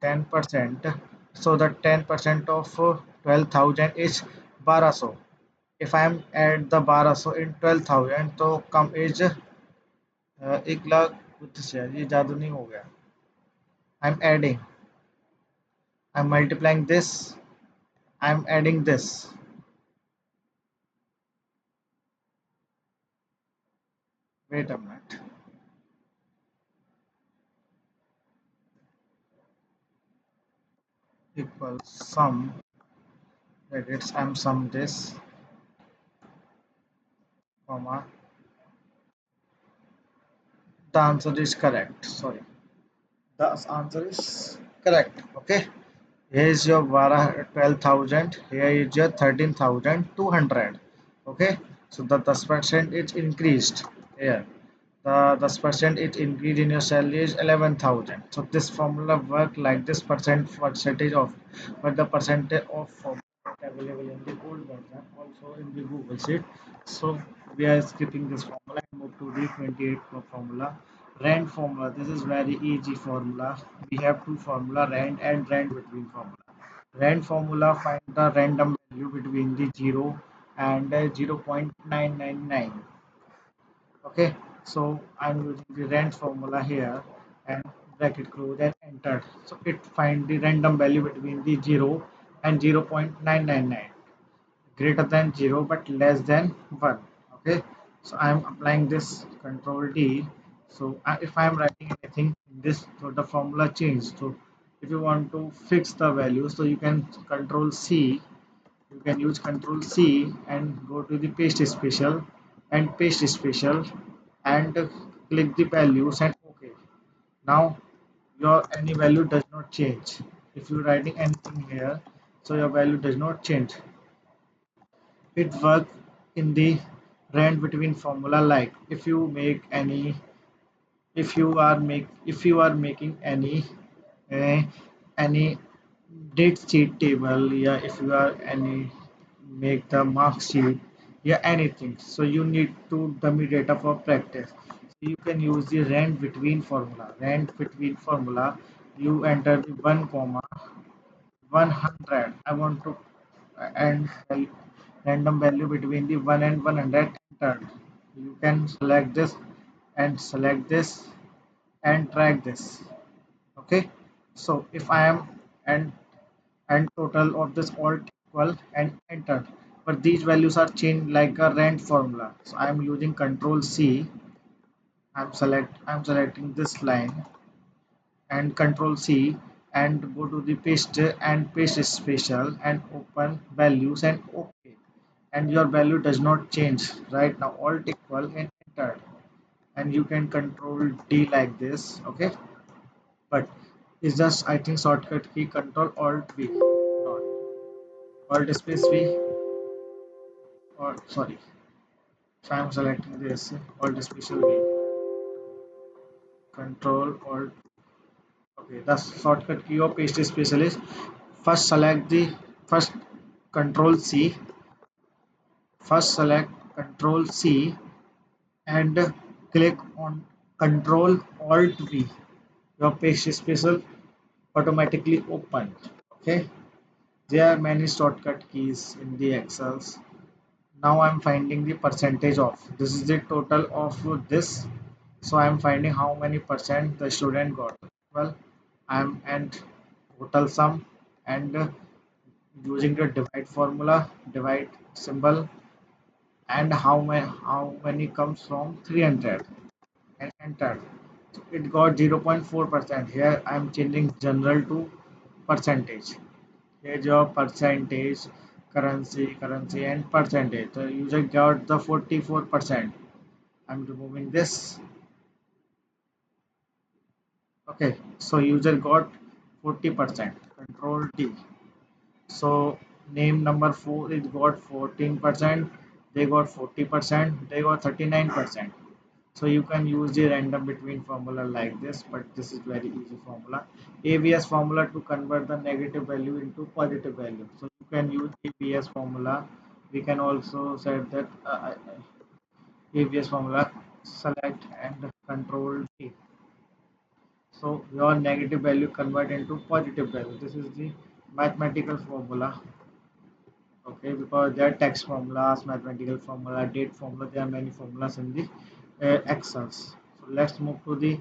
10%. So the 10% of 12,000 is 1200. If I am add the 1200 in 12,000 तो कम is 1 lakh कुछ यार ये जादू नहीं हो गया. I'm adding, I'm multiplying this, I'm adding this. Wait a minute. Equals sum brackets. I'm sum this comma. The answer is correct. Sorry. The answer is correct. Okay. Here is your 12,000. Here is your 13,200. Okay. So the 10% is increased here. The 10% is increased in your salary is 11,000. So this formula work like this percentage of, but the percentage of formula available in the old version also in the Google sheet. So we are skipping this formula and move to the 28 formula. Rand formula. This is very easy formula. We have two formula, rand and rand between formula. Rand formula find the random value between the 0 and 0.999. Okay, so I'm using the rand formula here and bracket close and enter. So it find the random value between the 0 and 0.999, greater than 0 but less than 1. Okay, so I'm applying this control D. So if I'm writing anything in this, so the formula changed. So if you want to fix the value, so you can control C, you can use control C and go to the paste special and paste special and click the values and OK. Now your any value does not change. If you're writing anything here, so your value does not change. It work in the rand between formula, like if you are making uh, any date sheet table, yeah, if you are any make the mark sheet, yeah, anything, so you need to dummy data for practice. So you can use the rand between formula. You enter the 1 comma 100. I want to and random value between the 1 and 100 entered. You can select this and select this and drag this. Okay, so if I am and total of this all equal and enter, but these values are changed like a rand formula. So I am using control C. I'm selecting this line and control C and go to the paste and paste special and open values and OK, and your value does not change right now, alt equal and enter, and you can control D like this. Okay, but it's just I think shortcut key control alt V, not alt space V, or sorry, so I'm selecting this alt special V, control alt. Okay, the shortcut key of paste special is first select the first control C, first select control C and click on control alt V. Your paste special automatically open. Okay, there are many shortcut keys in the excels. Now I'm finding the percentage of, this is the total of this, so I'm finding how many percent the student got. Well, I'm and total sum and using the divide formula, divide symbol, and how many comes from 300 and enter. So it got 0.4%. Here I'm changing general to percentage. age of percentage, currency and percentage. The user got the 44%. I'm removing this. Okay, so user got 40%. Control T. So name number 4 is got 14%. They got 40%. They got 39%. So you can use the random between formula like this, but this is very easy formula. ABS formula to convert the negative value into positive value. So you can use ABS formula. We can also set that ABS formula, select and control T. So your negative value convert into positive value. This is the mathematical formula. Okay, because there are text formulas, mathematical formula, date formula, there are many formulas in the Excels. So let's move to the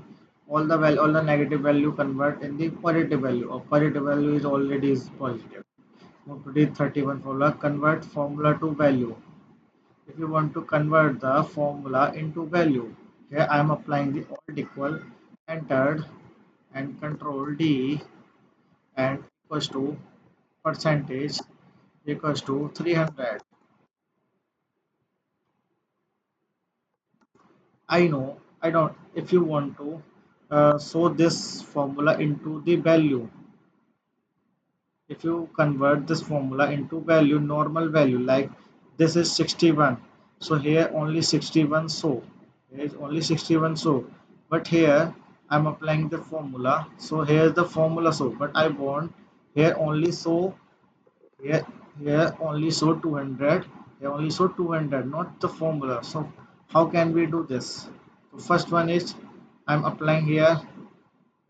all the negative value convert in the positive value. Or positive value is already is positive. Move to the 31 formula, convert formula to value. If you want to convert the formula into value, here I am applying the alt equal, entered, and control D, and equals to percentage equals to 300. I know, I don't. If you want to show this formula into the value, if you convert this formula into value, normal value, like this is 61. So here only 61 so. Here is only 61 so. But here I'm applying the formula. So here is the formula so. But I want here only so. Here, here only so 200. Here only so 200, not the formula. So how can we do this? So first one is I'm applying here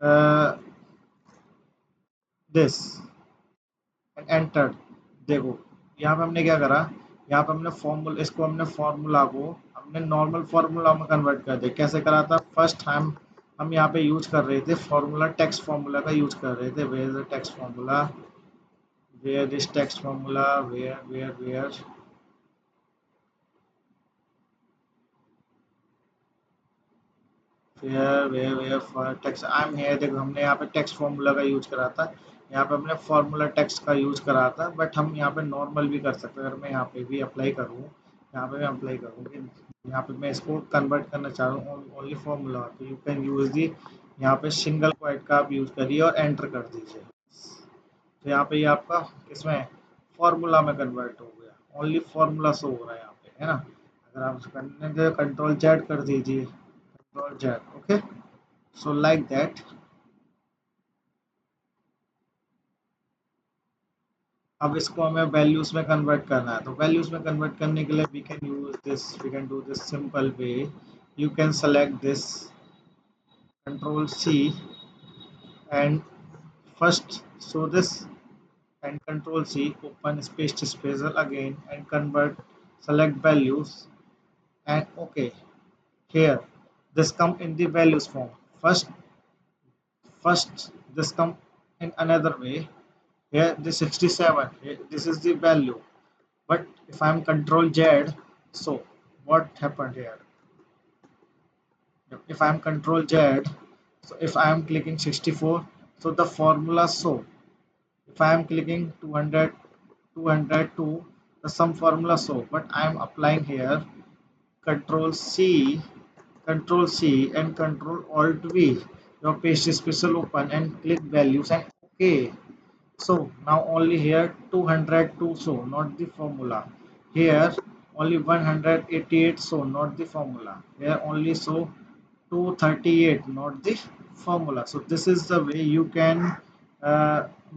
uh, this and enter. देखो यहाँ पे हमने क्या करा, यहाँ पे हमने formula इसको हमने फार्मूला को हमने नॉर्मल फार्मूला में कन्वर्ट कर दिया। कैसे करा था, फर्स्ट टाइम हम यहाँ पे यूज कर रहे थे फार्मूला, टेक्स्ट फार्मूला का यूज कर रहे थे। Where is the text formula, where this text formula, where where text I am here. देखो हमने यहाँ पे टेक्स्ट फार्मूला का यूज करा था, यहाँ पे हमने फार्मूला टेक्स्ट का यूज करा था, बट हम यहाँ पे नॉर्मल भी कर सकते हैं। अगर मैं यहाँ पे भी अप्लाई करूँ, यहाँ पे मैं अप्लाई करूँ कि यहाँ पे मैं इसको कन्वर्ट करना चाह रहा हूँ ओनली फार्मूला, तो यू कैन यूज दी, यहाँ पे सिंगल क्वाइट का आप यूज करिए और एंटर कर दीजिए। तो यहाँ पे ये आपका किसमें फॉर्मूला में कन्वर्ट हो गया, ओनली फॉर्मूला शो हो रहा है यहाँ पे, है ना। अगर आप करने के कंट्रोल जेड कर दीजिए, control Z, okay. So like that. अब इसको हमें वैल्यूज में कन्वर्ट करना है, तो वैल्यूज में कन्वर्ट करने के लिए we can use this, we can do this simple way. You can select this, control C, and first so this, and control C, open space spacer again and convert, select values, and okay. Here this come in the values form. First this come in another way. Here this 67, here, this is the value. But if I am control Z, so what happened here? If I am control Z, so if I am clicking 64, so the formula so. If I am clicking 200, 202, the sum formula so. But I am applying here control C, control C, and control alt V. Your page is special open and click values and okay. So now only here 202 so, not the formula. Here only 188 so, not the formula. Here only so 238, not the formula. So this is the way you can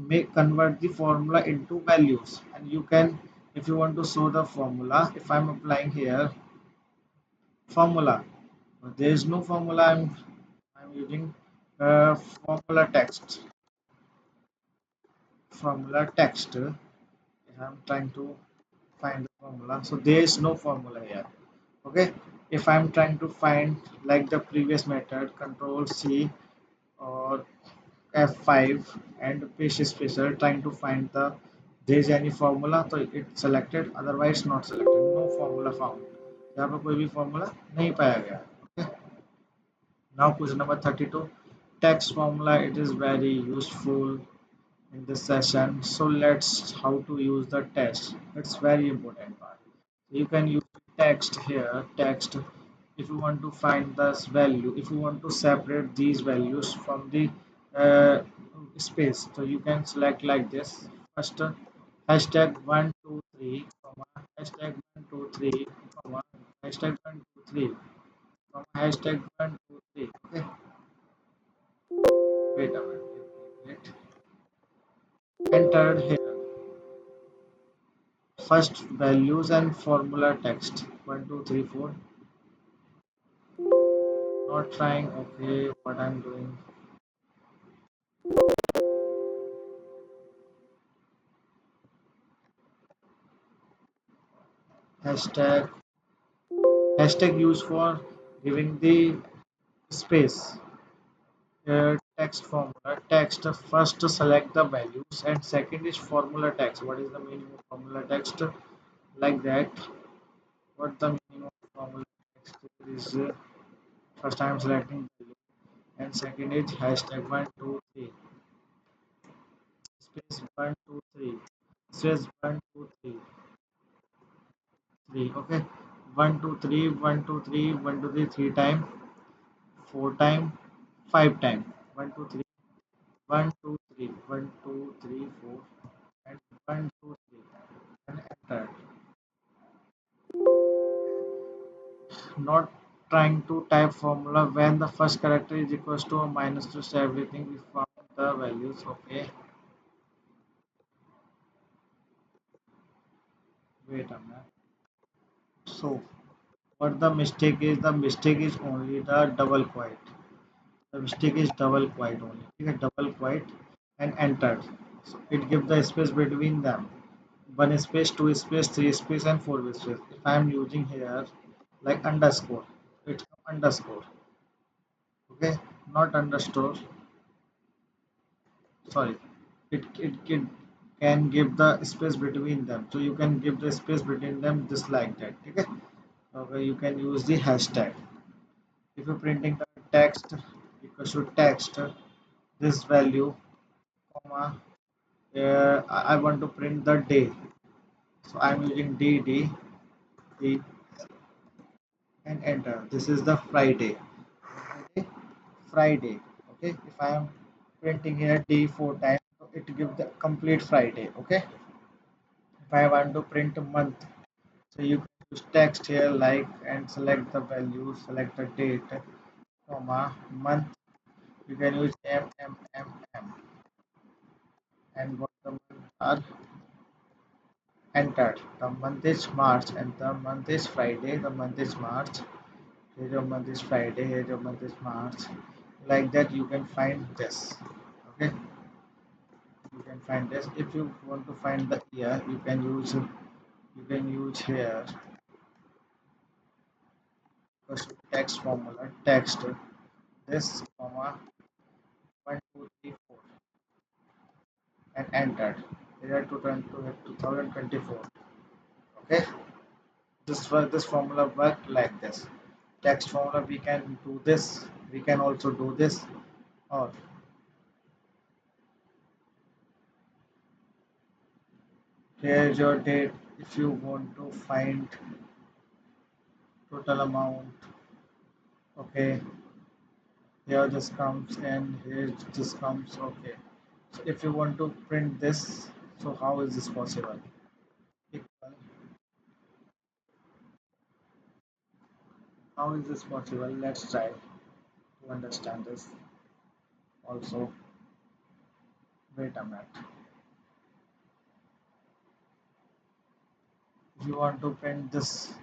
make convert the formula into values. And you can, if you want to show the formula, if I'm applying here formula, there is no formula, I'm using formula text, formula text. I'm trying to find the formula, so there is no formula here. Okay, if I'm trying to find like the previous method, control C or F5 and paste spacer, trying to find the there is any formula, so it's selected, otherwise not selected, no formula found। यहाँ पे कोई भी formula नहीं पाया गया। Okay, now question number 32, text formula, it is very useful in this session. So let's how to use the text. It's very important part. You can use text here, text if you want to find this value, if you want to separate these values from the uh, space. So you can select like this. First hashtag 123, comma, hashtag 123, comma, hashtag 123, comma, hashtag 123. Okay, wait a minute. Wait. Entered here. First values and formula text 1 2 3 4. Not trying. Okay, what I'm doing. Hashtag hashtag used for giving the space. Text formula text. First select the values and second is formula text. What is the meaning of formula text? Like that. What the meaning of formula text is? First I am selecting value and second is hashtag 1 2 3 space 1 2 3 space 1 2 3 3. Okay, 1 2 3 1 2 3 1 2 3 3 time, 4 time, 5 time. 1 2 3 1 2 3 1 2 3 4 and 1 2 3 and enter. Not trying to type formula when the first character is equals to or minus to say everything we found the values. Okay, wait a minute. So what the mistake is? The mistake is only the double quote. The mistake is double quote only. Okay, double quote and entered. So it gives the space between them. One space, two space, three space, and four space. If I am using here like underscore, it's underscore. Okay, not underscore. Sorry, it can give the space between them. So you can give the space between them just like that. Okay, okay. You can use the hashtag. If you're printing the text, equals to text this value, comma. I want to print the day, so I'm using D and enter. This is the Friday. Okay, Friday. Okay, if I am printing here D 4 times, so it gives the complete Friday. Okay, if I want to print a month, so you can use text here like and select the value, select the date, comma, month. You can use M and what the month are entered. The month is March and the month is Friday. The month is March. Here your month is Friday. Here your month is March. Like that, you can find this. Okay, you can find this. If you want to find the year, you can use here first text formula text this comma 1 2 3 4 and enter. Here to 2024. Okay, this formula work like this. Text formula we can do this. We can also do this or here's your date. If you want to find total amount, okay, here this comes and here this comes. Okay, so if you want to print this, so how is this possible? Equal. How is this possible? Let's try to understand this. Also, wait a minute. If you want to print this,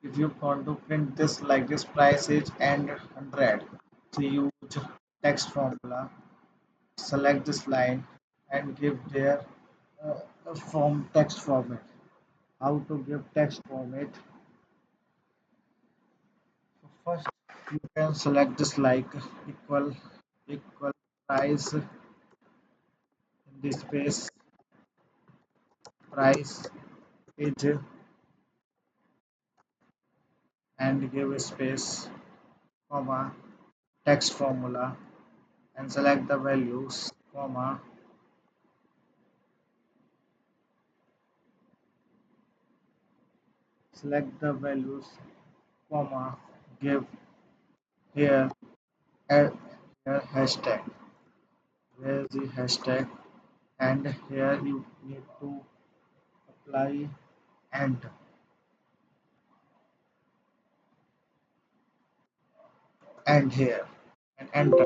if you want to print this like this, price is and 100. So use text formula, select this line and give their form text format. How to give text format? So first you can select this like equal price in this space price is and give a space comma text formula and select the values comma select the values, comma, give here, add here hashtag, where is the hashtag, and here you need to apply and here and enter.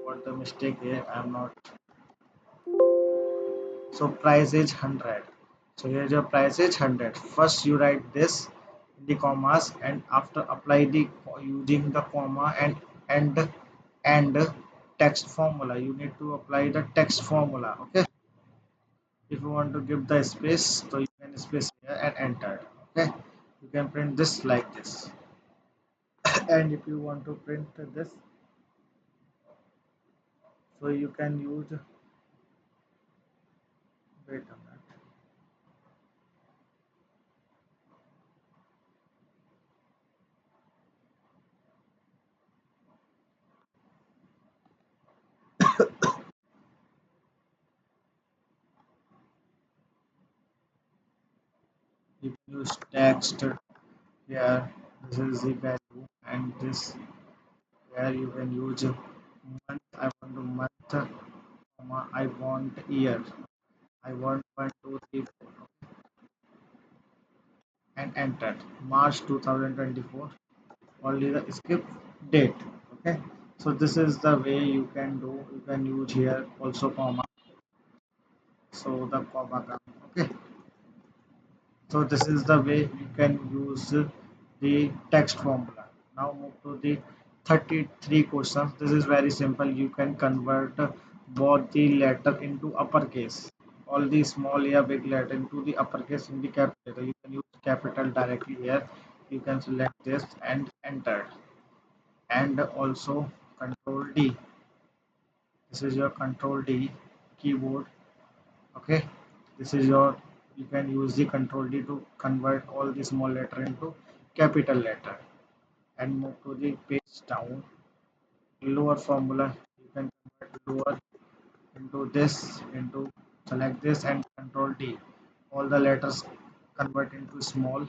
What the mistake here? I'm not. So price is 100. So here's your price is 100. First you write this in the commas, and after apply the using the comma and text formula. You need to apply the text formula. Okay. If you want to give the space, so you can space here and enter. Okay. You can print this like this. And if you want to print this, so you can use, wait a minute. You can use text here. This is the value, and this here you can use month. I want to month, comma, I want year. I want 1, 2, 3, 4, and enter. March 2024. Only the skip date. Okay. So this is the way you can do. You can use here also comma. So the comma come. Okay. So this is the way you can use the text formula. Now move to the 33 questions. This is very simple. You can convert both the letter into uppercase. All the small or big letter into the uppercase in the capital. You can use capital directly here. You can select this and enter. And also control D. This is your control D keyboard. Okay, this is your, you can use the control D to convert all the small letter into capital letter, and move to the page down. Lower formula, you can convert lower into this, into, select this and control D, all the letters convert into small.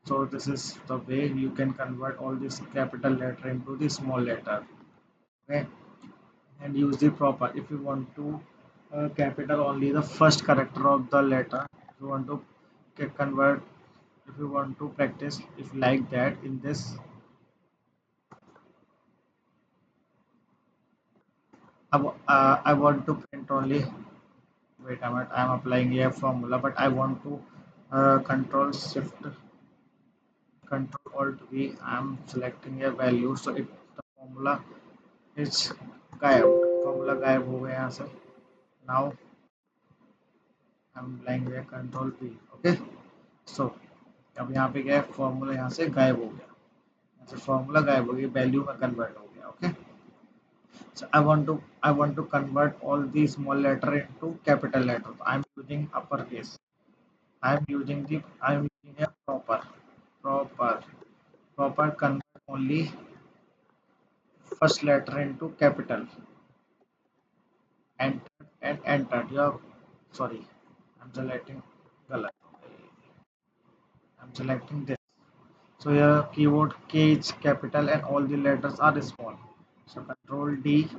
So this is the way you can convert all this capital letter into the small letter. Okay, and use the proper, if you want to capital only the first character of the letter. If you want to convert, if you want to practice, if like that, in this I want to print only, wait a minute, I'm applying a formula, but I want to control shift control alt V, I'm selecting a value, so it the formula is गायब, formula गायब हो गया यहाँ से. Now I'm applying a control V. Okay, so अब यहाँ पे क्या है, फॉर्मूला यहाँ से गायब हो गया, यहाँ से फॉर्मूला गायब हो गया, वैल्यू में कन्वर्ट हो गया. Okay, so I want to convert all these small letter into capital letter. I'm using uppercase. I'm using a proper proper convert only first letter into capital, and enter your, sorry, I'm selecting color. I'm selecting this. So here keyword K is capital and all the letters are small. So control D.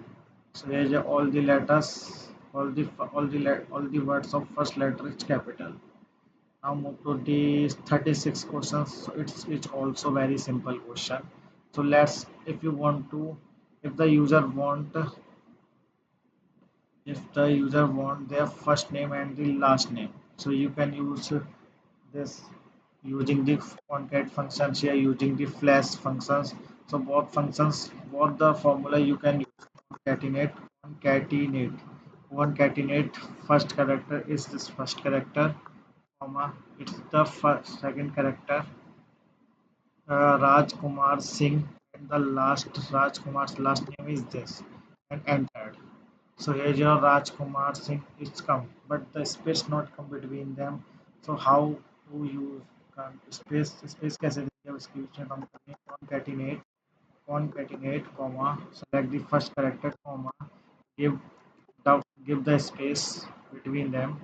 So here all the letters, all the words of first letter is capital. Now move to the 36 questions. So it's also very simple question. So let's, if you want to, if the user want, if the user want their first name and the last name, so you can use this using the concat functions here, using the flash functions. So both functions, both the formula you can use. Concatenate, concatenate, concatenate, first character is this first character, comma, it's the first second character, Rajkumar Singh, and the last Rajkumar's last name is this, and entered. So here your Rajkumar Singh is come, but the space not come between them. So how to use space कैसे देंगे, उसकी बीच में हम करेंगे concatenate comma, select the first character, comma, give give the space between them,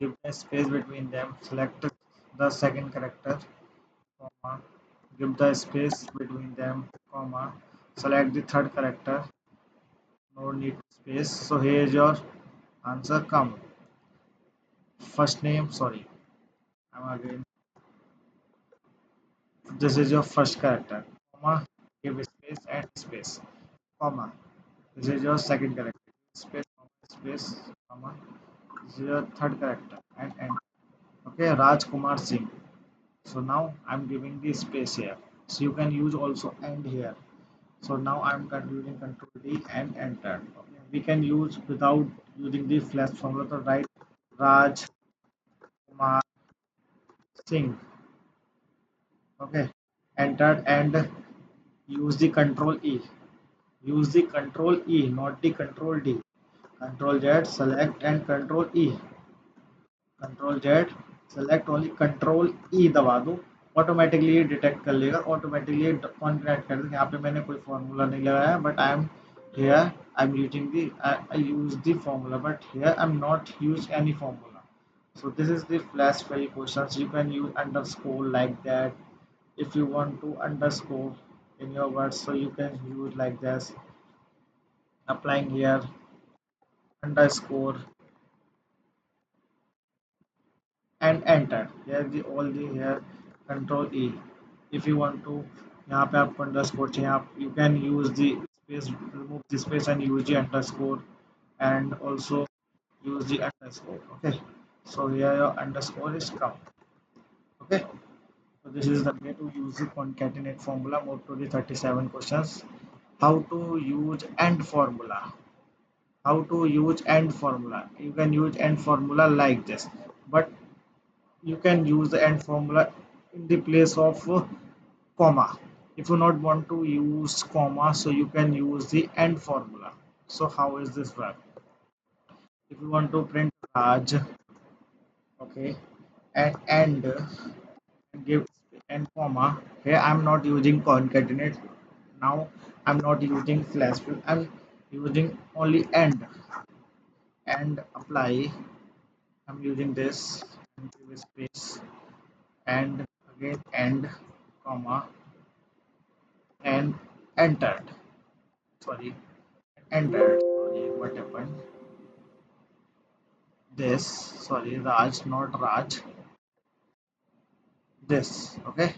give the space between them, select the second character, comma, give the space between them, comma, select the third character, no need space. So here is your answer come. First name, sorry, I'm again. This is your first character, comma, give space and space, comma. This is your second character, space, comma, space, comma. This is your third character and end. Okay, Raj Kumar Singh. So now I'm giving the space here. So you can use also end here. So now I'm using Control D and enter. Okay. We can use without using the flash formula to write Raj Kumar Singh. Okay. Entered and use the Control E. Use the Control E, not the Control D. Control Z, select and Control E. Control Z select only control ई दबा दो automatically ये detect कर लेगा automatically कौन connect कर देगा यहाँ पे मैंने कोई फॉर्मूला नहीं लगाया but I am here I am using the I use the formula but here I am not use any formula so this is the flash fill questions you can use underscore like that if you want to underscore in your words so you can use like this applying here underscore and enter here the all the here control E if you want to यहाँ पे आपको underscore चाहिए आप you can use the space remove the space and use the underscore and also use the underscore okay so here your underscore is come okay so this is the way to use the concatenate formula move to the 37 questions how to use and formula how to use and formula you can use and formula like this but you can use the and formula in the place of comma if you not want to use comma so you can use the and formula so how is this work if you want to print Raj okay and give and comma here I'm not using concatenate now I'm not using slash fill I'm using only and apply I'm using this and give space and again and comma and entered sorry entered sorry what happened this sorry Raj not Raj this okay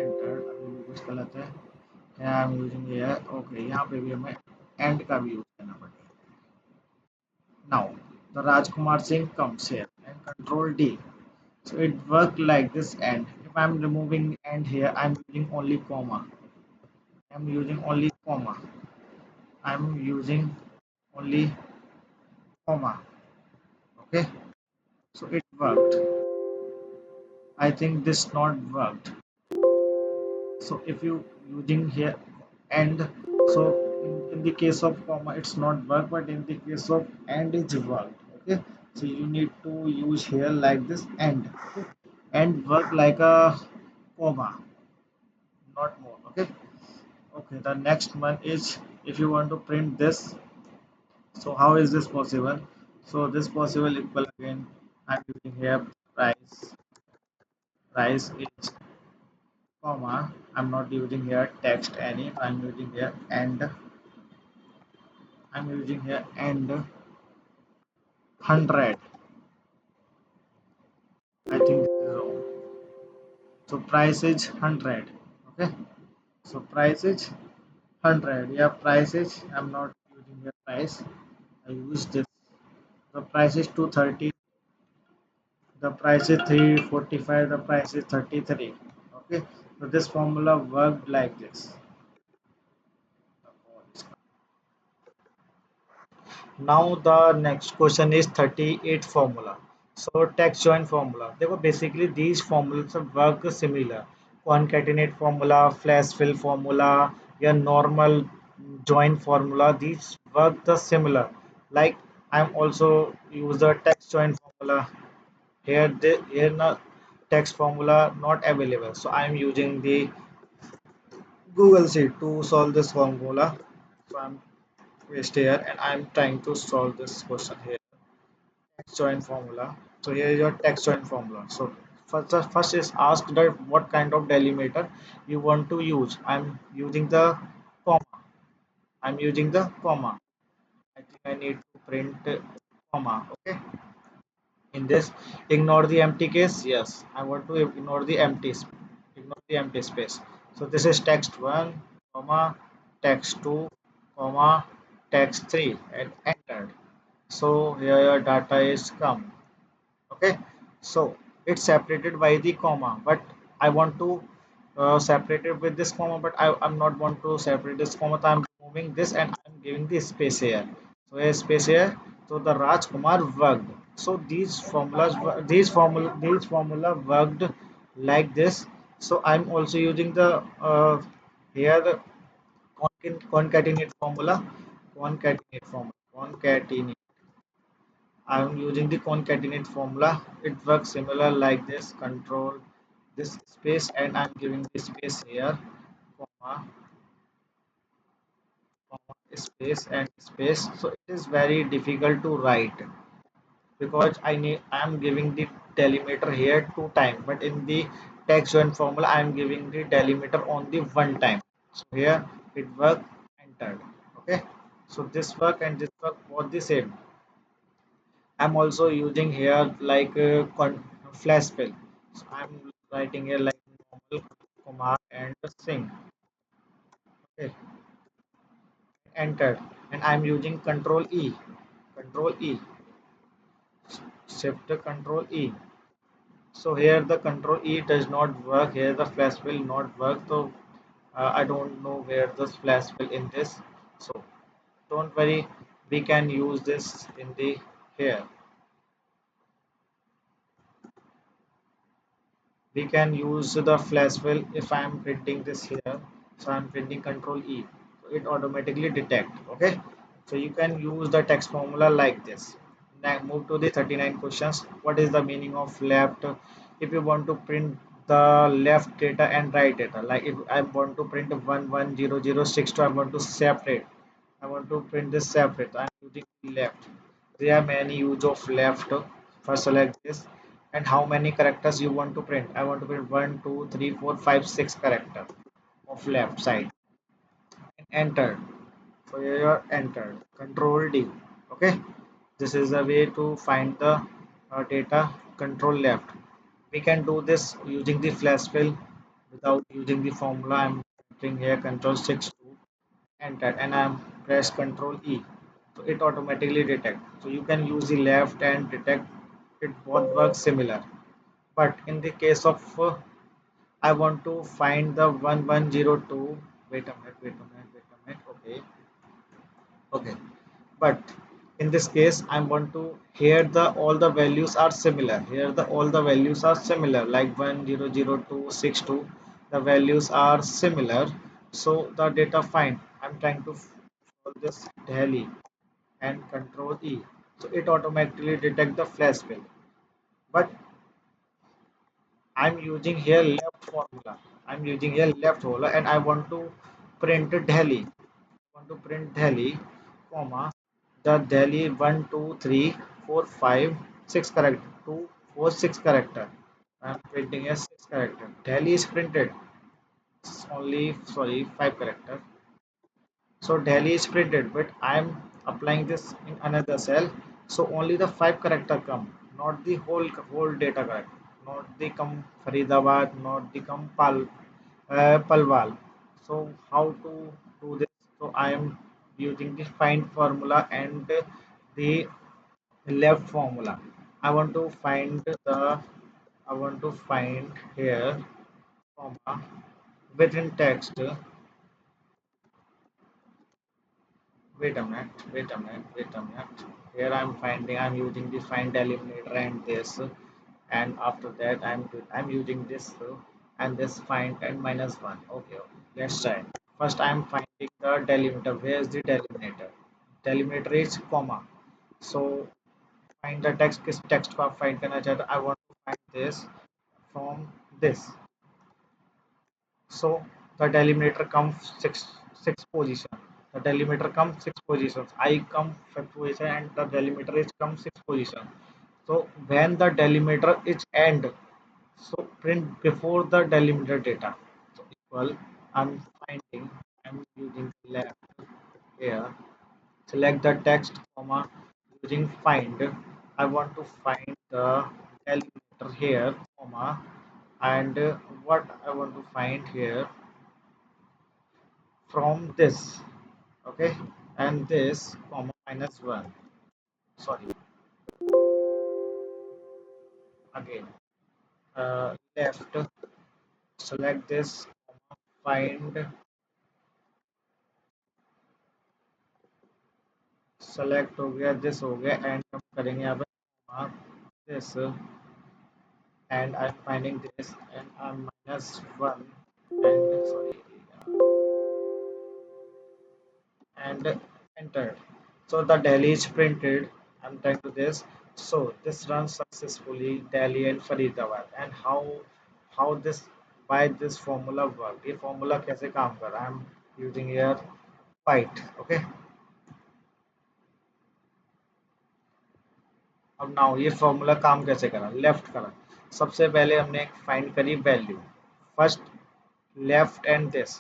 entered अभी भी कुछ गलत है यहाँ I'm using here okay यहाँ पे भी हमें end का भी यूज करना पड़ेगा now the Rajkumar Singh comes here and control D so it work like this end if I'm removing end here I'm using only comma I'm using only comma I'm using only comma okay so it worked I think this not worked so if you using here and so in the case of comma it's not work but in the case of and it's worked okay so you need to use here like this and okay? And work like a comma not more okay okay the next one is if you want to print this so how is this possible so this possible equal again I'm using here price is comma I'm not using here text any I'm using here and I'm using here and 100 I think this is wrong so price is 100 okay so price is 100 yeah price is I'm not using here price I use this the price is 230 the price is 345 the price is 33 okay so this formula worked like this now the next question is 38 formula so text join formula देखो basically these formulas work similar concatenate formula flash fill formula या normal join formula these work the similar like I'm also use the text join formula here na text formula not available so I'm using the Google Sheet to solve this formula so I'm paste here and I'm trying to solve this question here text join formula. So here is your text join formula. So first is asked that what kind of delimiter you want to use. I'm using the comma. I'm using the comma. I think I need to print comma. Okay. In this, ignore the empty case. Yes, I want to ignore the empty space. So this is text 1, comma, text 2, comma, text 3, and entered. So here your data is come. Okay, so it's separated by the comma, but I want to separate it with this comma, but I'm not want to separate this comma, so I'm removing this and I'm giving the space here. So a space here. So the Raj Kumar worked. So these formula worked like this. So I'm also using the here the concatenate formula, concatenate. I'm using the concatenate formula. It works similar like this. Control this space and I'm giving the space here, comma, comma, space and space. So it is very difficult to write because I'm giving the delimiter here two times, but in the text join formula I'm giving the delimiter only one time. So here it work entered. Okay. So this work and this work both the same. I'm also using here like flash fill. So I'm writing here like normal command and sing. Okay, enter. And I'm using Control E, Shift Control E. So here the Control E does not work. Here the flash will not work. So I don't know where the flash will in this. So don't worry, we can use this in the here. We can use the flash fill if I am printing this here. So I am printing Control E. So it automatically detect. Okay. So you can use the text formula like this. Now move to the 39 questions. What is the meaning of left? If you want to print the left data and right data, like if I want to print 110062, I want to separate. I want to print this separate. I'm using left. There are many use of left. First select this and how many characters you want to print. I want to print 1, 2, 3, 4, 5, 6 character of left side and enter. So here you are entered. Control D. Okay. This is a way to find the data. Control left. We can do this using the flash fill without using the formula. I'm entering here control 6 to enter and I'm press control E. So it automatically detect. So you can use the left and detect. It both works similar. But in the case of I want to find the 1102. Wait a minute. Okay, okay. But in this case, I want to here the all the values are similar. Here the all the values are similar, like 100262. The values are similar, so the data find. I'm trying to solve this Delhi and Control E. So it automatically detect the flash bill. But I'm using here left formula. I'm using here left formula and I want to print Delhi. Want to print Delhi, comma, the Delhi 1, 2, 3, 4, 5, 6 character, 2, 4, 6 character. I'm printing a 6 character. Delhi is printed. It's only, sorry, 5 character. So Delhi is printed, but I am applying this in another cell. So only the 5 character come, not the whole data character, not the come Faridabad, not the come Palwal. So how to do this? So I am using the find formula and the left formula. I want to find the I want to find here comma within text. Wait a minute. Here I'm using the find eliminator and this, and after that I'm using this and this find and minus one. Okay, okay. Let's try. First, I'm finding the delimiter. Where is the delimiter? Delimiter is comma. So find the text का find करना चाहता. I want to find this from this. So the delimiter comes six position. The delimiter comes six positions. I come fifth position and the delimiter is come six position. So when the delimiter is end, so print before the delimiter data. So equal, I'm finding, I'm using left here. Select the text, comma, using find. I want to find the delimiter here, comma, and what I want to find here from this, okay, and this, comma, minus one. Sorry, again, left. Select this, comma, find. Select हो गया this हो गया and हम करेंगे यहाँ पे this and I am finding this and I am minus one and sorry and entered. So the Delhi is printed. I'm trying to this. So this runs successfully Delhi and Faridabad. And how this why this formula work? ये formula कैसे काम कर रहा है? I'm using here white. Okay. अब now ये formula काम कैसे करा लेफ्ट करा सबसे पहले हमने एक फाइंड करी value first left and this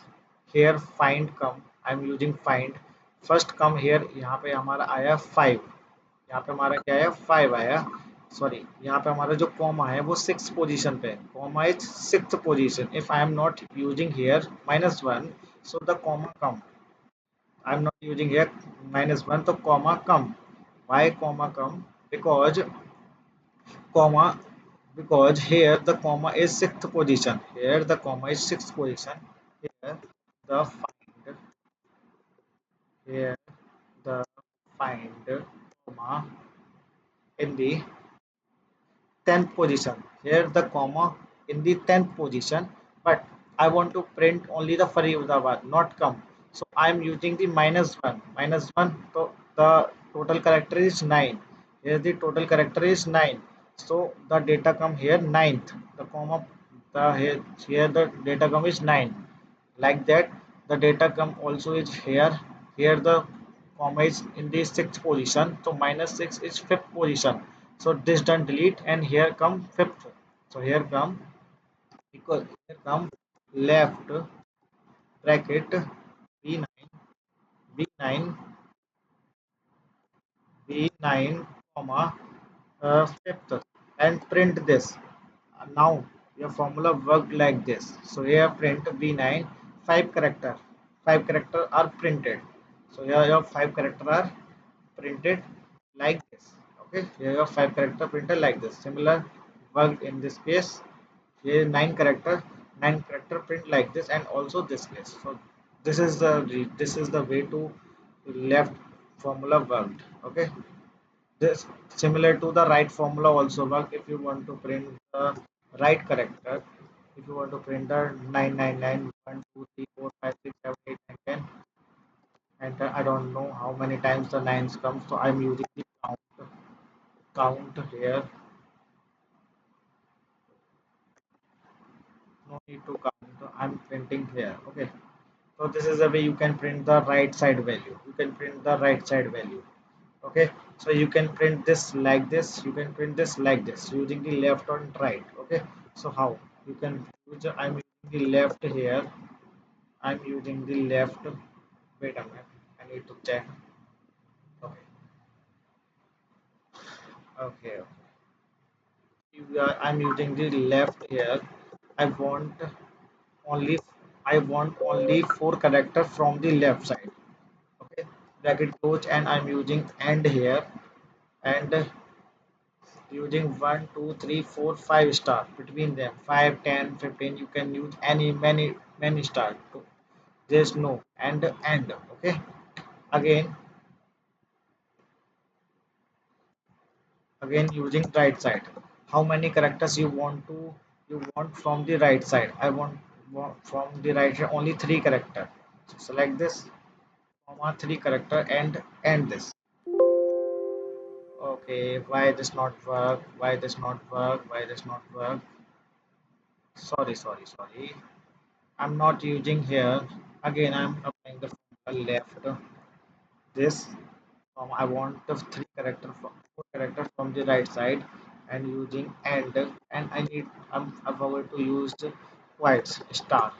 here find come I am using find first come here यहाँ पे हमारा आया 5 यहाँ पे हमारा क्या है 5 आया सॉरी यहाँ पे हमारा जो कॉमा है वो 6 पोजीशन पे है comma is 6th position if I am not using here -1 so the comma come I am not using here -1 तो comma come why comma come comma because here the comma is sixth position here the comma is sixth position here the find here the find comma in the 10th position here the comma in the 10th position but I want to print only the Faridabad not come so I am using the -1 so the total character is 9 here the total character is 9 so the data come here ninth the comma the here the data come is 9 like that the data come also is here the comma is in the sixth position so -6 is fifth position so this done delete and here come fifth so here come equal here come left bracket b9 b9 b9 comma fifth and print this. Now your formula worked like this. So here print B9 five character are printed. So here your five character are printed like this. Okay, here your five character printed like this. Similar worked in this case. Here nine character print like this and also this case. So this is the way to left formula worked. Okay, this similar to the right formula also work if you want to print the right character. If you want to print the 999 1 2 3 4 5 6 7 8 9 10 and I don't know how many times the nines come so I'm using the count here no need to count I'm printing here okay so this is the way you can print the right side value you can print the right side value okay so you can print this like this you can print this like this using the left and right okay so how you can use I'm using the left here I'm using the left wait a minute I need to check okay okay I'm using the left here I want only I want only four character from the left side okay bracket close and I'm using end here and using 1 2 3 4 5 star between them 5 10 15 you can use any many star there's no and end okay again again using right side how many characters you want from the right side want from the right side only three character so select this comma three character and end this okay why this not work why this not work why this not work sorry I'm not using here again I'm applying the formula left this I want the three character from four characters from the right side and using and I'm going to use the white star.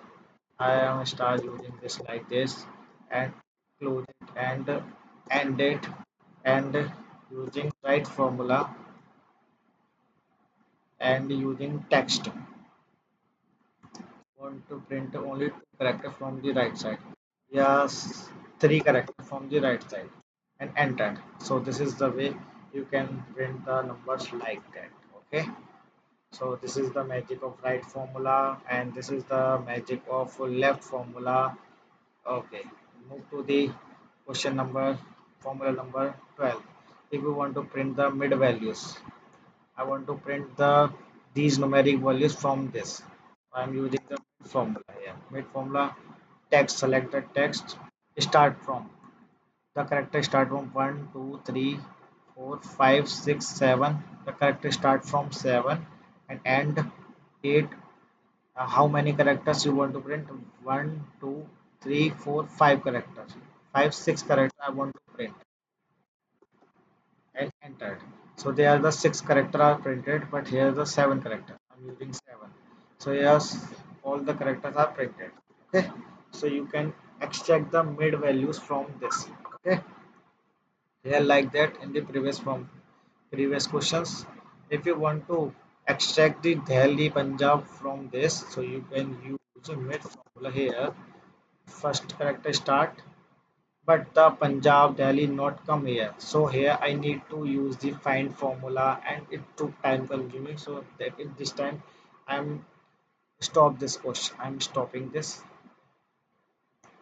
I am star using this like this and close it and end it and using right formula and using text. Want to print only two characters from the right side. Yes, three characters from the right side and enter. So this is the way you can print the numbers like that. Okay. So this is the magic of right formula and this is the magic of left formula. Okay. Move to the question number formula number 12. If you want to print the mid values, I want to print these numeric values from this. I'm using the mid formula here. Mid formula text, select the text, start from. The character start from 1, 2, 3, 4, 5, 6, 7. The character start from 7 and end 8. How many characters you want to print? 1, 2, 3, 4, 5 characters. 5, 6 characters I want to print and entered. So they are the six character are printed, but here the seven character. I'm using seven. So yes, all the characters are printed. Okay. So you can extract the mid values from this. Okay. Here like that in the previous questions. If you want to extract the Delhi Punjab from this, so you can use a mid formula here. First character start but the Punjab Delhi not come here. So here I need to use the find formula and it took time consuming. So that in this time I'm stop this question. I'm stopping this.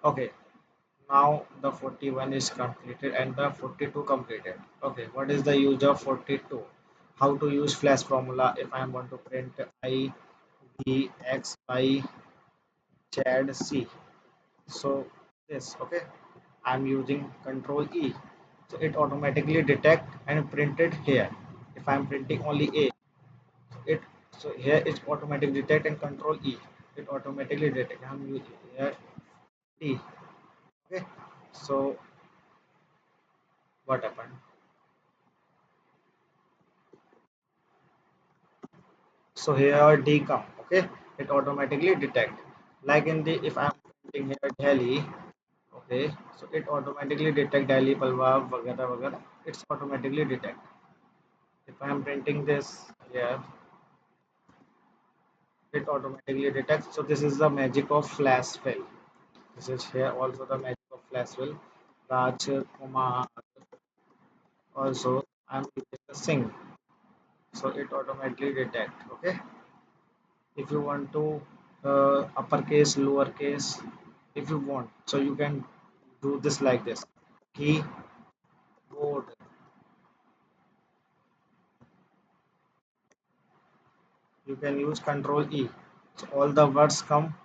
Okay. Now the 41 is completed and the 42 completed. Okay. What is the use of 42? How to use flash formula if I want to print I, B, X, Y, Z, C. So this okay. I'm using control E. So it automatically detect and printed here. If I'm printing only A, it so here it's automatically detect and control E. It automatically detect. I'm using here D. Okay. So what happened? So here D come. Okay. It automatically detect. Like in the if I'm printing here Delhi. Okay. So it automatically detect Delhi, Palwa, वगैरह वगैरह. It's automatically detect. If I'm printing this here, it automatically detects. So this is the magic of flash fill. This is here also the magic of flash fill. Raj Kumar also I'm using the sing. So it automatically detect. Okay. If you want to uppercase, lowercase, if you want, so you can do this like this. Keyboard. You can use Control E. So all the words come.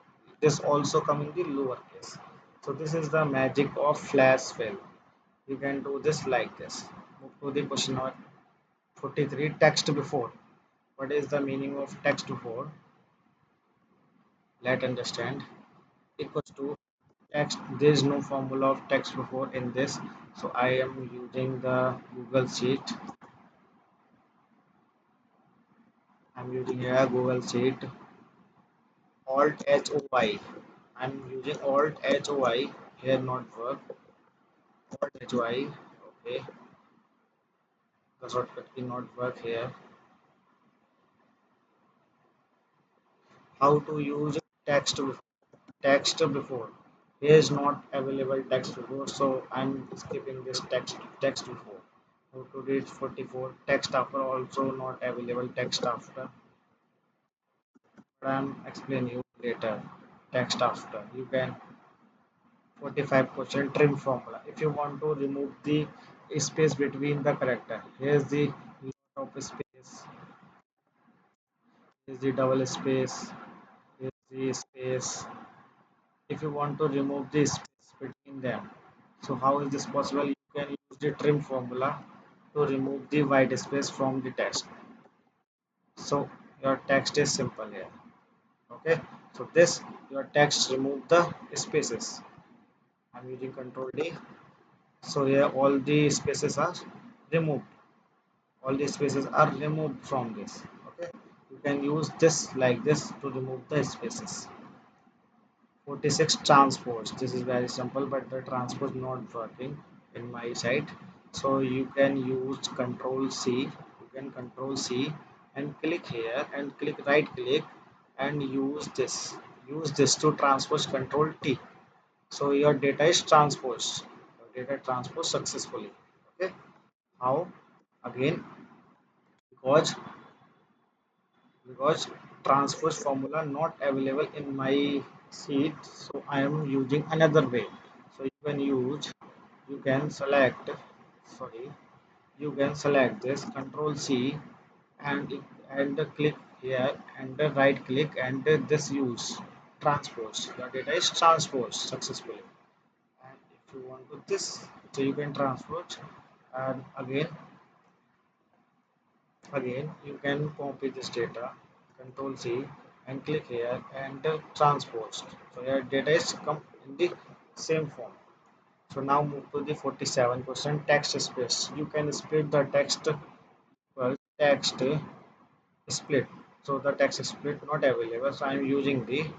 This also come in the lowercase. So this is the magic of flash fill. You can do this like this. Move to the question number 43. Text before. What is the meaning of text before? Let understand. Equals to text. There is no formula of text before in this. So I am using the Google Sheet. I'm using here Google Sheet. Alt H O Y. I'm using Alt H O Y. Here not work. Alt H O Y. Okay. The shortcut key not work here. How to use text before. Here is not available text before, so I'm skipping this text before. How to read 44 text after also not available text after. But I'm explaining you later. Text after you can 45 question trim formula. If you want to remove the space between the character, here's the lot of space. Here's the double space. Here's the space. If you want to remove the space between them, so how is this possible? You can use the trim formula to remove the white space from the text. So your text is simple here. Okay. So your text remove the spaces. I'm using control D. So here all the spaces are removed. All the spaces are removed from this. Okay, you can use this like this to remove the spaces. 46 transpose. This is very simple, but the transpose not working in my side. So you can use Control C. You can Control C and click here and click right click and use this. Use this to transpose Control T. So your data is transposed. Your data transposed successfully. Okay. How? Again, because because transpose formula not available in my sheet, so I am using another way. So you can select, sorry, you can select this Control C and click here and right click and this use transpose. Your data is transposed successfully. And if you want to this, so you can transpose. And again you can copy this data, Control C and click here and transpose. So your data is come in the same form. So now move to the 47% text space. You can split the text, well, text split. So the text split not available, so I am using the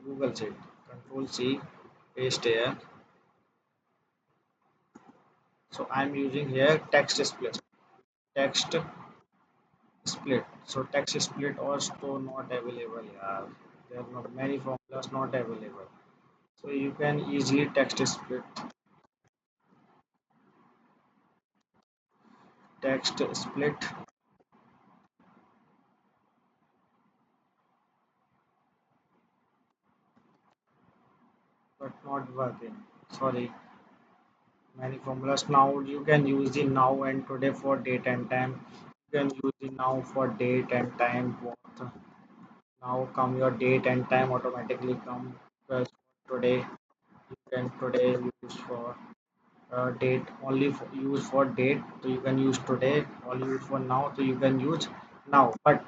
Google Sheet. Control C, paste here. So I am using here text split. Text split. So text split also not available. Yeah, there are not many formulas not available. So you can easily text split. Text split, but not working. Sorry, many formulas. Now you can use the now and today for date and time. You can use the now for date and time. Both. Now come your date and time automatically come. Because today you can today use for date only for, use for date, so you can use today. Only use for now, so you can use now. But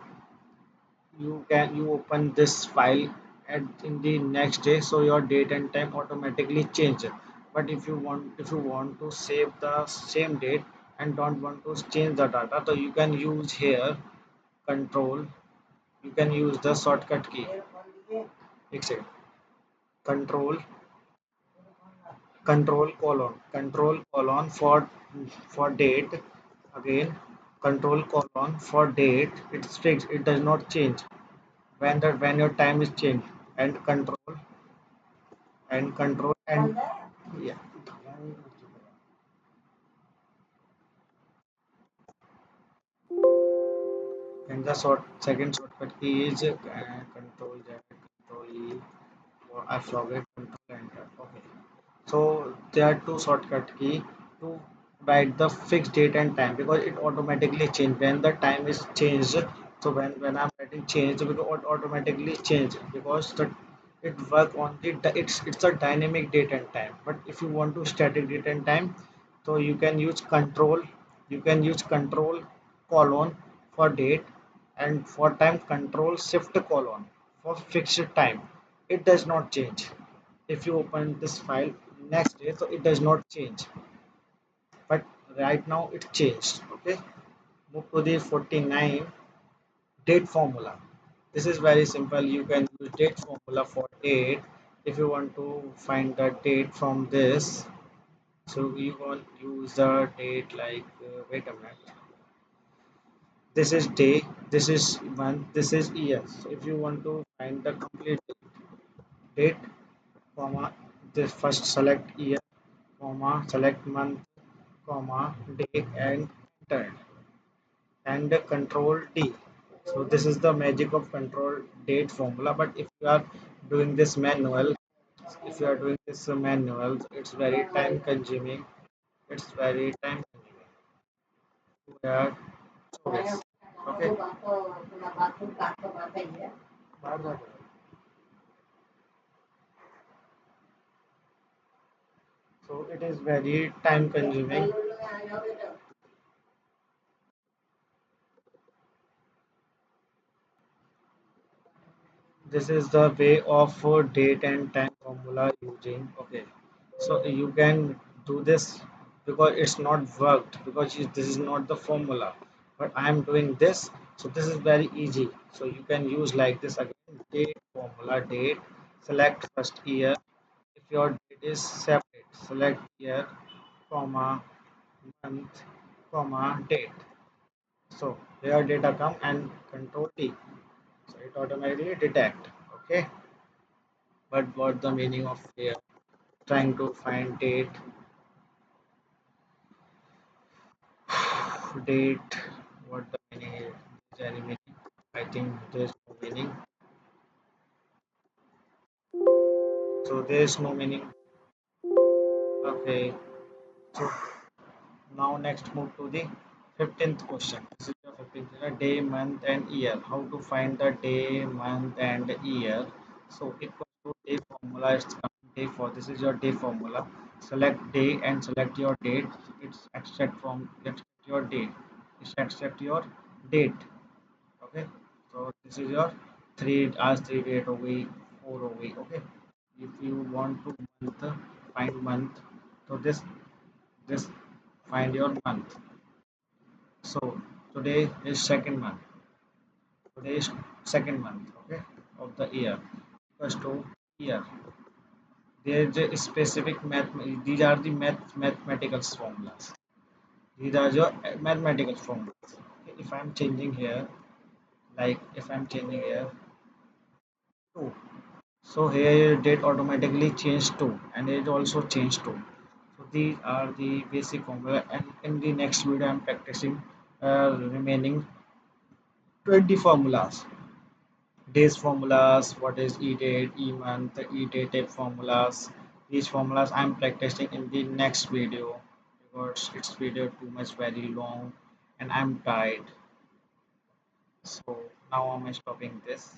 you open this file at in the next day, so your date and time automatically change. But if you want to save the same date and don't want to change the data, so you can use here control. You can use the shortcut key. Exit. Control control colon for date. Again control colon for date. It's fixed, it does not change when your time is changed. And control and yeah. And the second shortcut key is control Z, control E, or I forget, control enter. Okay. So there are two shortcut key to write the fixed date and time, because it automatically change when the time is changed. So when I'm writing change, it will automatically change because it work on it's a dynamic date and time. But if you want to static date and time, so you can use control colon for date, and for time control shift colon for fixed time. It does not change. If you open this file next day, so it does not change, but right now it changed. Okay, move to the 49 date formula. This is very simple. You can use date formula for date. If you want to find the date from this, so you want use the date like wait a minute. This is day, this is month, this is year. So if you want to find the complete date, comma, this first select year, comma, select month, comma, day, and enter, and control D. So this is the magic of control date formula. But if you are doing this manual, if you are doing this manual, it's very time consuming. It's very time consuming. Yeah. Okay. So it is very time consuming. This is the way of date and time formula using. Okay, so you can do this because it's not worked because this is not the formula, but I am doing this, so this is very easy. So you can use like this again: date formula, date, select first year. If your date is separate, select year, comma, month, comma, date. So here data come and control T, so it automatically detect. Okay, but what the meaning of here? Trying to find date. What the meaning is? Is there any meaning? I think there's no meaning. So there's no meaning. Okay. So now next move to the 15th question. This is the 15th question. Day, month, and year. How to find the day, month, and year? So equal to day formula. It's coming day for this is your day formula. Select day and select your date. It's extract your date. It's extract your date. Okay, so this is your 3 hours 3 date a week 4 a week. Okay, if you want to find month, so this find your month. So today is second month. Today is second month. Okay, of the year equals to year. There is a specific math. These are the mathematical formulas. These are your mathematical formulas. Okay, if I'm changing here, like if I'm changing here 2. So here date automatically changed to, and it also changed to. So these are the basic formula, and in the next video I'm practicing remaining 20 formulas. Days formulas, what is e date, e month, e date formulas. These formulas I'm practicing in the next video because it's video too much very long and I'm tired. So now I'm stopping this.